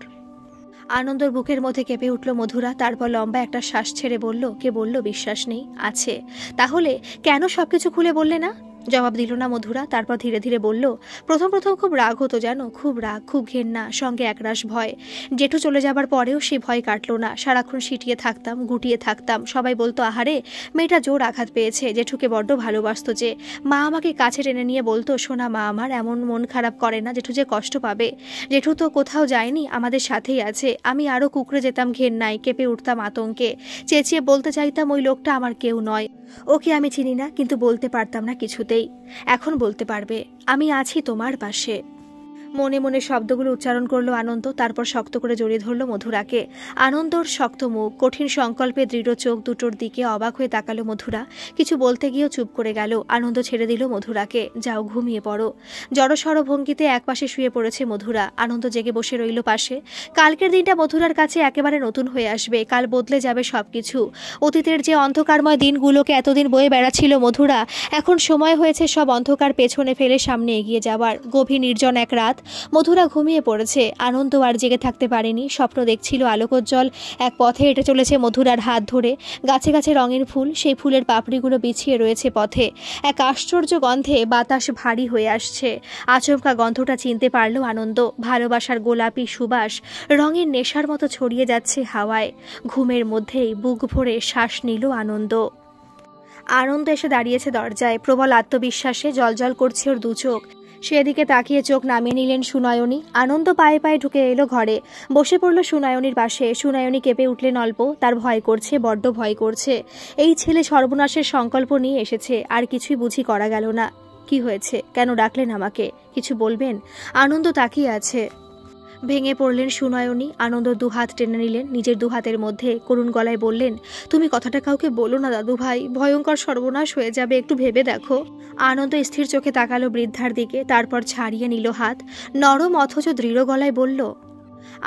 আনন্দর বুকের মধ্যে কেঁপে উঠল মধুরা। তারপর লম্বা একটা শ্বাস ছেড়ে বলল, কে বলল বিশ্বাস নেই? আছে। তাহলে কেন সবকিছু খুলে বললে না? জবাব দিল না মধুরা। তারপর ধীরে ধীরে বলল, প্রথম প্রথম খুব রাগ হতো জানো, খুব রাগ, খুব ঘেন্না, সঙ্গে একরাশ ভয়। জেঠু চলে যাবার পরেও সেই ভয় কাটলো না। সারাক্ষণ সিটিয়ে থাকতাম, গুটিয়ে থাকতাম। সবাই বলতো, আহারে মেয়েটা জোর আঘাত পেয়েছে, জেঠুকে বড্ড ভালোবাসতো যে। মা আমাকে কাছে টেনে নিয়ে বলতো, শোনা মা আমার, এমন মন খারাপ করে না, জেঠু যে কষ্ট পাবে। জেঠু তো কোথাও যায়নি, আমাদের সাথেই আছে। আমি আরও কুকড়ে যেতাম ঘেন্নায়, কেঁপে উঠতাম আতঙ্কে, চেঁচিয়ে বলতে চাইতাম ওই লোকটা আমার কেউ নয়, ওকে আমি চিনি না। কিন্তু বলতে পারতাম না কিছুতেই। এখন বলতে পারবে, আমি আছি তোমার পাশে। মনে মনে শব্দগুলো উচ্চারণ করলো আনন্দ। তারপর শক্ত করে জড়িয়ে ধরল মধুরাকে। আনন্দর শক্ত মুখ, কঠিন সংকল্পে দৃঢ় চোখ দুটোর দিকে অবাক হয়ে তাকালো মধুরা। কিছু বলতে গিয়েও চুপ করে গেল। আনন্দ ছেড়ে দিল মধুরাকে। যাও ঘুমিয়ে পড়ো। জড়সড় ভঙ্গিতে একপাশে শুয়ে পড়েছে মধুরা। আনন্দ জেগে বসে রইল পাশে। কালকের দিনটা মধুরার কাছে একেবারে নতুন হয়ে আসবে। কাল বদলে যাবে সবকিছু। অতীতের যে অন্ধকারময় দিনগুলোকে এতদিন বয়ে বেড়াচ্ছিল মধুরা, এখন সময় হয়েছে সব অন্ধকার পেছনে ফেলে সামনে এগিয়ে যাবার। গভীর নির্জন এক রাত, মধুরা ঘুমিয়ে পড়েছে। আনন্দ আর জেগে থাকতে পারেনি। স্বপ্ন দেখছিল আলোকোজ্জ্বল এক পথে হেঁটে চলেছে মধুরার হাত ধরে। গাছে গাছে রঙিন ফুল, সেই ফুলের পাপড়িগুলো বিছিয়ে রয়েছে পথে। এক আশ্চর্য গন্ধে বাতাস ভারী হয়ে আসছে। আচমকা গন্ধটা চিনতে পারল আনন্দ। ভালোবাসার গোলাপি সুবাস রঙের নেশার মতো ছড়িয়ে যাচ্ছে হাওয়ায়। ঘুমের মধ্যেই বুক ভরে শ্বাস নিল আনন্দ। আনন্দ এসে দাঁড়িয়েছে দরজায়। প্রবল আত্মবিশ্বাসে জলজল করছে ওর দু চোখ। সেদিকে তাকিয়ে চোখ নামিয়ে নিলেন সুনয়নী। আনন্দ পায়ে পায়ে ঢুকে এলো ঘরে, বসে পড়ল সুনয়নীর পাশে। সুনয়নী কেঁপে উঠলেন অল্প। তার ভয় করছে, বড্ড ভয় করছে। এই ছেলে সর্বনাশের সংকল্প নিয়ে এসেছে, আর কিছুই বুঝি করা গেল না। কি হয়েছে, কেন ডাকলেন আমাকে, কিছু বলবেন? আনন্দ তাকিয়ে আছে। ভেঙে পড়লেন সুনয়নী। আনন্দ দুহাত টেনে নিলেন নিজের দুহাতের মধ্যে। করুণ গলায় বললেন, তুমি কথাটা কাউকে বলো না দাদু ভাই, ভয়ঙ্কর সর্বনাশ হয়ে যাবে, একটু ভেবে দেখো। আনন্দ স্থির চোখে তাকালো বৃদ্ধার দিকে। তারপর ছাড়িয়ে নিল হাত। নরম অথচ দৃঢ় গলায় বলল,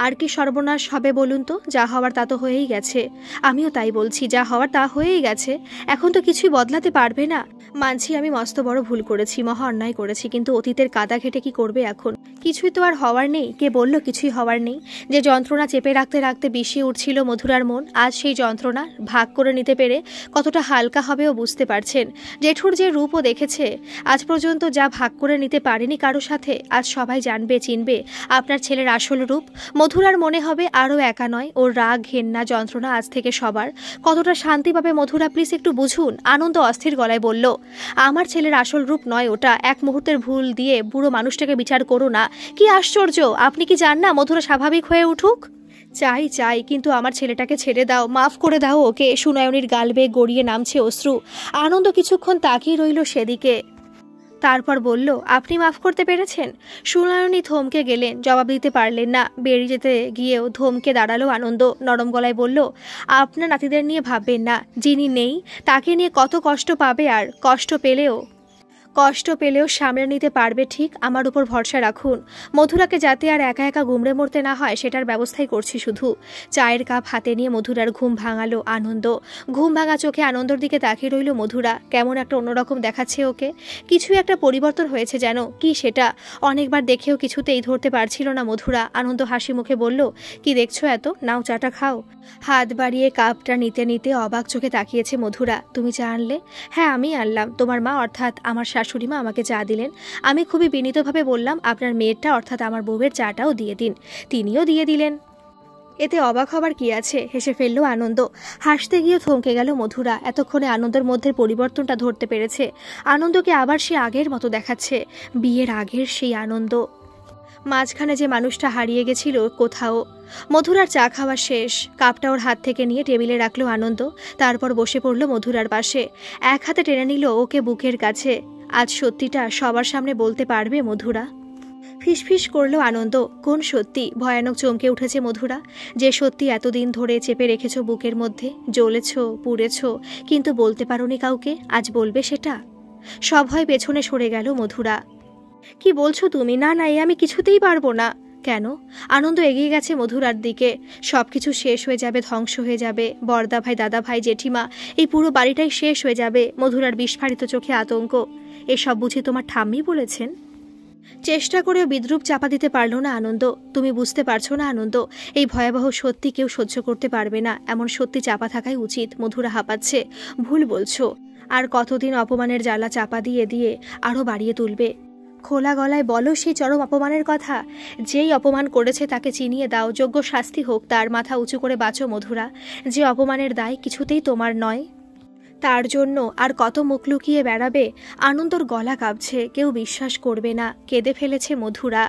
আর কি সর্বনাশ হবে বলুন তো? যা হওয়ার তা তো হয়েই গেছে। আমিও তাই বলছি, যা হওয়ার তা হয়েই গেছে। এখন তো কিছুই বদলাতে পারবে না। মানছি আমি মস্ত বড় ভুল করেছি, মহা অন্যায় করেছি, কিন্তু অতীতের কাদা ঘেটে কি করবে এখন? কিছুই তো আর হওয়ার নেই। কে বলল কিছুই হওয়ার নেই? যে যন্ত্রণা চেপে রাখতে রাখতে বিষিয়ে উঠছিল মধুরার মন, আজ সেই যন্ত্রণা ভাগ করে নিতে পেরে কতটা হালকা হবেও বুঝতে পারছেন। জেঠুর যে রূপও দেখেছে, আজ পর্যন্ত যা ভাগ করে নিতে পারেনি কারো সাথে, আজ সবাই জানবে, চিনবে আপনার ছেলের আসল রূপ। মধুরার মনে হবে আরও একা নয়, ওর রাগ, ঘেন্না, যন্ত্রণা আজ থেকে সবার। কতটা শান্তি পাবে মধুরা, প্লিজ একটু বুঝুন। আনন্দ অস্থির গলায় বলল, আমার ছেলের আসল রূপ নয় ওটা। এক মুহূর্তের ভুল দিয়ে বুড়ো মানুষটাকে বিচার করো না। কি আশ্চর্য, আপনি কি চান না মধুরা স্বাভাবিক হয়ে উঠুক? চাই চাই, কিন্তু আমার ছেলেটাকে ছেড়ে দাও, মাফ করে দাও ওকে। সুনয়নীর গাল বেয়ে গড়িয়ে নামছে অশ্রু। আনন্দ কিছুক্ষণ তাকিয়ে রইল সেদিকে। তারপর বলল, আপনি মাফ করতে পেরেছেন? সুনয়নী থমকে গেলেন, জবাব দিতে পারলেন না। বেরিয়ে যেতে গিয়েও থমকে দাঁড়ালো আনন্দ। নরম গলায় বলল, আপনার নাতিদের নিয়ে ভাববেন না। যিনি নেই তাকে নিয়ে কত কষ্ট পাবে, আর কষ্ট পেলেও সামলে নিতে পারবে ঠিক। আমার উপর ভরসা রাখুন। মধুরাকে যাতে আর একা একা গুমড়ে মরতে না হয় সেটার ব্যবস্থাই করছি শুধু। চায়ের কাপ হাতে নিয়ে মধুরার ঘুম ভাঙালো আনন্দ। ঘুম ভাঙা চোখে আনন্দর দিকে তাকিয়ে রইল মধুরা। কেমন একটা অন্যরকম দেখাচ্ছে ওকে। কিছুই একটা পরিবর্তন হয়েছে যেন। কি সেটা? অনেকবার দেখেও কিছুতেই ধরতে পারছিল না মধুরা। আনন্দ হাসি মুখে বলল, কি দেখছো এত? নাও চাটা খাও। হাত বাড়িয়ে কাপটা নিতে নিতে অবাক চোখে তাকিয়েছে মধুরা। তুমি চা আনলে? হ্যাঁ আমি আনলাম। তোমার মা অর্থাৎ আমার শাশুড়ি মা আমাকে চা দিলেন। আমি খুবই বিনীতভাবে বললাম, আপনার মেয়েরটা অর্থাৎ আমার বউয়ের চাটাও দিয়ে দিন। তিনিও দিয়ে দিলেন। এতে অবাক হবার কি আছে? হেসে ফেলল আনন্দ। হাসতে গিয়ে থমকে গেল মধুরা। এতক্ষণে আনন্দের মধ্যে পরিবর্তনটা ধরতে পেরেছে। আনন্দকে আবার সে আগের মতো দেখাচ্ছে, বিয়ের আগের সেই আনন্দ। মাঝখানে যে মানুষটা হারিয়ে গেছিল কোথাও। মধুরার চা খাওয়া শেষ। কাপটা ওর হাত থেকে নিয়ে টেবিলে রাখলো আনন্দ। তারপর বসে পড়ল মধুরার পাশে। এক হাতে টেনে নিল ওকে বুকের কাছে। আজ সত্যিটা সবার সামনে বলতে পারবে মধুরা? ফিসফিস করলো আনন্দ। কোন সত্যি? ভয়ানক চমকে উঠেছে মধুরা। যে সত্যি এতদিন ধরে চেপে রেখেছ বুকের মধ্যে, জ্বলেছ, পুড়েছ, কিন্তু বলতে পারোনি কাউকে, আজ বলবে সেটা? সব হয় পেছনে সরে গেল মধুরা। কি বলছো তুমি? না না, আমি কিছুতেই পারবো না। কেন? আনন্দ এগিয়ে গেছে মধুরার দিকে। সবকিছু শেষ হয়ে যাবে, ধ্বংস হয়ে যাবে। বড়দা ভাই, দাদা ভাই, জেঠিমা, এই পুরো বাড়িটাই শেষ হয়ে যাবে। মধুরার বিস্ফারিত চোখে আতঙ্ক। এসব বুঝি তোমার ঠাম্মি বলেছেন? চেষ্টা করেও বিদ্রুপ চাপা দিতে পারল না আনন্দ। তুমি বুঝতে পারছো না আনন্দ, এই ভয়াবহ সত্যি কেউ সহ্য করতে পারবে না। এমন সত্যি চাপা থাকাই উচিত। মধুরা হাঁপাচ্ছে। ভুল বলছো। আর কতদিন অপমানের জ্বালা চাপা দিয়ে দিয়ে আরও বাড়িয়ে তুলবে? খোলা গলায় বলো সেই চরম অপমানের কথা। যেই অপমান করেছে তাকে চিনিয়ে দাও, যোগ্য শাস্তি হোক তার। মাথা উঁচু করে বাঁচো মধুরা, যে অপমানের দায় কিছুতেই তোমার নয়। তার জন্য আর কত মুখ লুকিয়ে বেড়াবে? আনন্দর গলা কাঁপছে, কেউ বিশ্বাস করবে না, কেঁদে ফেলেছে মধুরা।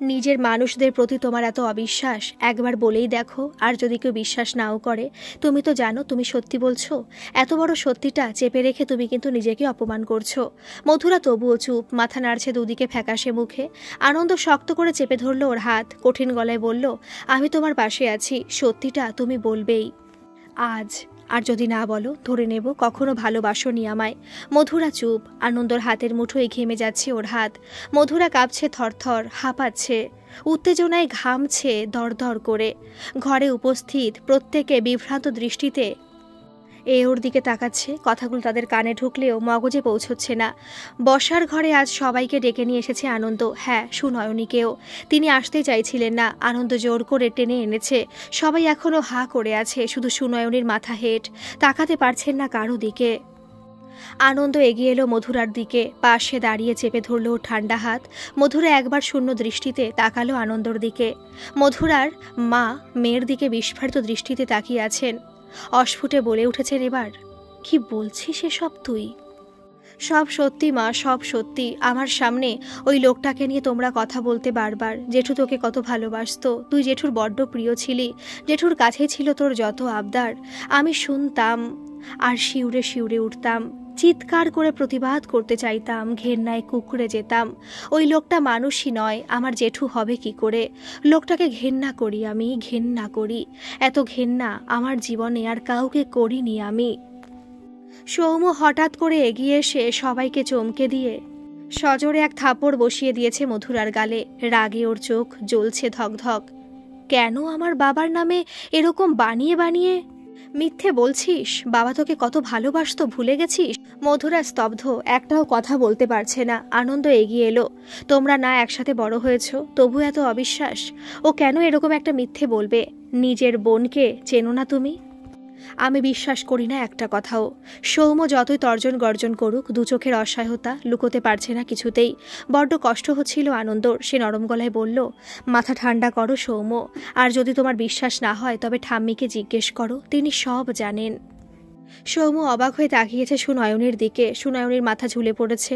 নিজের মানুষদের প্রতি তোমার এত অবিশ্বাস, একবার বলেই দেখো। আর যদি কেউ বিশ্বাস নাও করে, তুমি তো জানো তুমি সত্যি বলছো। এত বড় সত্যিটা চেপে রেখে তুমি কিন্তু নিজেকে অপমান করছো। মধুরা তবুও চুপ, মাথা নাড়ছে দুদিকে ফ্যাকাশে মুখে। আনন্দ শক্ত করে চেপে ধরল ওর হাত, কঠিন গলায় বলল, আমি তোমার পাশে আছি, সত্যিটা তুমি বলবেই আজ। আর যদি না বলো ধরে নেব কখনো ভালোবাসোনি আমায়। মধুরা চুপ, আনন্দর হাতের মুঠোয় ঘেমে যাচ্ছে ওর হাত। মধুরা কাঁপছে থরথর, হাঁপাচ্ছে, উত্তেজনায় ঘামছে দরদর করে। ঘরে উপস্থিত প্রত্যেকে বিভ্রান্ত দৃষ্টিতে ওর দিকে তাকাচ্ছে। কথাগুলো তাদের কানে ঢুকলেও মগজে পৌঁছচ্ছে না। বসার ঘরে আজ সবাইকে ডেকে নিয়ে এসেছে আনন্দ, হ্যাঁ সুনয়নীকেও। তিনি আসতে চাইছিলেন না, আনন্দ জোর করে টেনে এনেছে। সবাই এখনো হাঁ করে আছে, শুধু সুনয়নীর মাথা হেঁট, তাকাতে পারছেন না কারো দিকে। আনন্দ এগিয়ে এলো মধুরার দিকে, পাশে দাঁড়িয়ে চেপে ধরল ওর ঠান্ডা হাত। মধুরা একবার শূন্য দৃষ্টিতে তাকালো আনন্দর দিকে। মধুরার মা মেয়ের দিকে বিস্ফারিত দৃষ্টিতে তাকিয়ে আছেন। অস্ফুটে বলে উঠেছেন এবার, কি বলছিস এসব তুই? সব সত্যি মা, সব সত্যি। আমার সামনে ওই লোকটাকে নিয়ে তোমরা কথা বলতে বারবার। জেঠু তোকে কত ভালোবাসতো, তুই জেঠুর বড্ড প্রিয় ছিলি, জেঠুর কাছে ছিল তোর যত আবদার। আমি শুনতাম আর শিউরে শিউরে উঠতাম, চিৎকার করে প্রতিবাদ করতে চাইতাম, ঘেন্নায় কুঁকড়ে যেতাম। ওই লোকটা মানুষই নয়, আমার জেঠু হবে কি করে? লোকটাকে ঘেন্না করি আমি, ঘেন্না করি। এত ঘেন্না আমার জীবনে আর কাউকে করিনি আমি। সৌম্য হঠাৎ করে এগিয়ে এসে সবাইকে চমকে দিয়ে সজোরে এক থাপড় বসিয়ে দিয়েছে মধুরার গালে। রাগে ওর চোখ জ্বলছে ধকধক। কেন আমার বাবার নামে এরকম বানিয়ে বানিয়ে মিথ্যে বলছিস? বাবা তোকে কত ভালোবাসতো ভুলে গেছিস? মধুরা স্তব্ধ, একটাও কথা বলতে পারছে না। আনন্দ এগিয়ে এলো, তোমরা না একসাথে বড় হয়েছ, তবু এত অবিশ্বাস? ও কেন এরকম একটা মিথ্যে বলবে? নিজের বোনকে চেনো না তুমি? আমি বিশ্বাস করি না একটা কথাও। সৌম্য যতই তর্জন গর্জন করুক, দু চোখের অসহায়তা লুকোতে পারছে না কিছুতেই। বড্ড কষ্ট হচ্ছিল আনন্দর। সে নরম গলায় বলল, মাথা ঠান্ডা করো সৌম্য, আর যদি তোমার বিশ্বাস না হয় তবে ঠাম্মিকে জিজ্ঞেস করো, তিনি সব জানেন। সৌম্য অবাক হয়ে তাকিয়েছে সুনয়নীর দিকে। সুনয়নীর মাথা ঝুলে পড়েছে।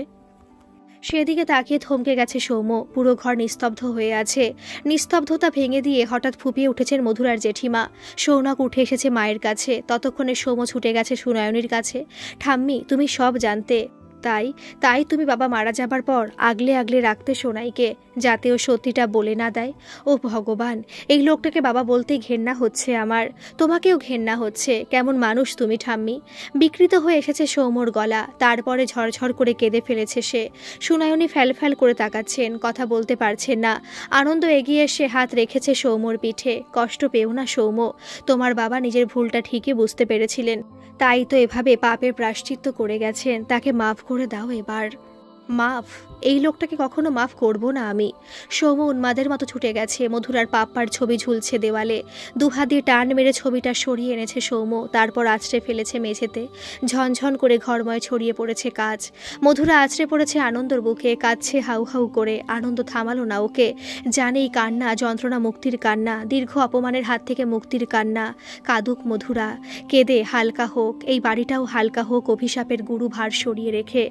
সেদিকে তাকিয়ে থমকে গেছে সৌম্য। পুরো ঘর নিস্তব্ধ হয়ে আছে। নিস্তব্ধতা ভেঙে দিয়ে হঠাৎ ফুপিয়ে উঠেছেন মধুরার জেঠিমা। সৌনক উঠে এসেছে মায়ের কাছে। ততক্ষণে সৌম্য ছুটে গেছে সুনয়নীর কাছে। ঠাম্মি, তুমি সব জানতে, তাই তুমি বাবা মারা যাবার পর আগলে আগলে রাখতে সোনাইকে, যাতে ও সত্যিটা বলে না দেয়। ও ভগবান, এই লোকটাকে বাবা বলতেই ঘেন্না হচ্ছে আমার। তোমাকেও ঘেন্না হচ্ছে। কেমন মানুষ তুমি ঠাম্মি? বিকৃত হয়ে এসেছে সৌম্যর গলা। তারপরে ঝরঝর করে কেঁদে ফেলেছে সে। সুনয়নী ফ্যালফ্যাল করে তাকাচ্ছেন, কথা বলতে পারছেন না। আনন্দ এগিয়ে এসে হাত রেখেছে সৌম্যর পিঠে। কষ্ট পেও না সৌম্য, তোমার বাবা নিজের ভুলটা ঠিকই বুঝতে পেরেছিলেন, তাই তো এভাবে পাপের প্রায়শ্চিত্ত করে গেছেন। তাকে মাফ করে দাও এবার। মাফ? এই লোকটাকে কখনো মাফ করব না আমি। সৌম্য উন্মাদের মতো ছুটে গেছে। মধুরার পাপ্পার ছবি ঝুলছে দেওয়ালে। দুহাত দিয়ে টান মেরে ছবিটা সরিয়ে এনেছে সৌম্য। তারপর আছড়ে ফেলেছে মেঝেতে। ঝনঝন করে ঘরময় ছড়িয়ে পড়েছে কাজ। মধুরা আছড়ে পড়েছে আনন্দর বুকে, কাঁদছে হাউ হাউ করে। আনন্দ থামালো না ওকে। জানে এই কান্না যন্ত্রণা মুক্তির কান্না, দীর্ঘ অপমানের হাত থেকে মুক্তির কান্না। কাঁদুক মধুরা, কেঁদে হালকা হোক, এই বাড়িটাও হালকা হোক অভিশাপের গুরু ভার সরিয়ে রেখে।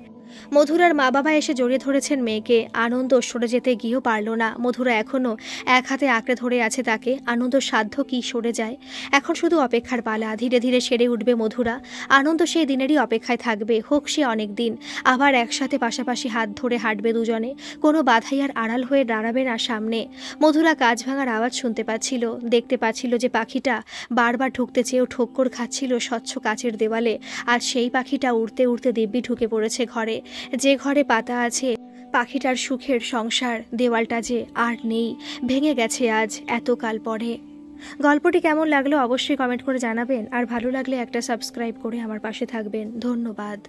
মধুরার মা বাবা এসে জড়িয়ে ধরেছেন মেয়েকে। আনন্দ সরে যেতে গিয়েও পারল না। মধুরা এখনও এক হাতে আঁকড়ে ধরে আছে তাকে। আনন্দ সাধ্য কি সরে যায়। এখন শুধু অপেক্ষার পালা। ধীরে ধীরে সেরে উঠবে মধুরা। আনন্দ সেই দিনেরই অপেক্ষায় থাকবে, হোক সে অনেক দিন। আবার একসাথে পাশাপাশি হাত ধরে হাঁটবে দুজনে। কোনো বাধাই আর আড়াল হয়ে দাঁড়াবে না সামনে। মধুরা কাঁচ ভাঙার আওয়াজ শুনতে পাচ্ছিল, দেখতে পাচ্ছিল যে পাখিটা বারবার ঢুকতে চেয়েও ঠোক্কর খাচ্ছিল স্বচ্ছ কাচের দেওয়ালে। আর সেই পাখিটা উড়তে উড়তে দিব্যি ঢুকে পড়েছে ঘরে। যে ঘরে পাতা আছে পাখিটার সুখের সংসার, দেওয়ালটা যে আর নেই, ভেঙে গেছে আজ এতকাল পরে। গল্পটি কেমন লাগলো অবশ্যই কমেন্ট করে জানাবেন। আর ভালো লাগলে একটা সাবস্ক্রাইব করে আমার পাশে থাকবেন। ধন্যবাদ।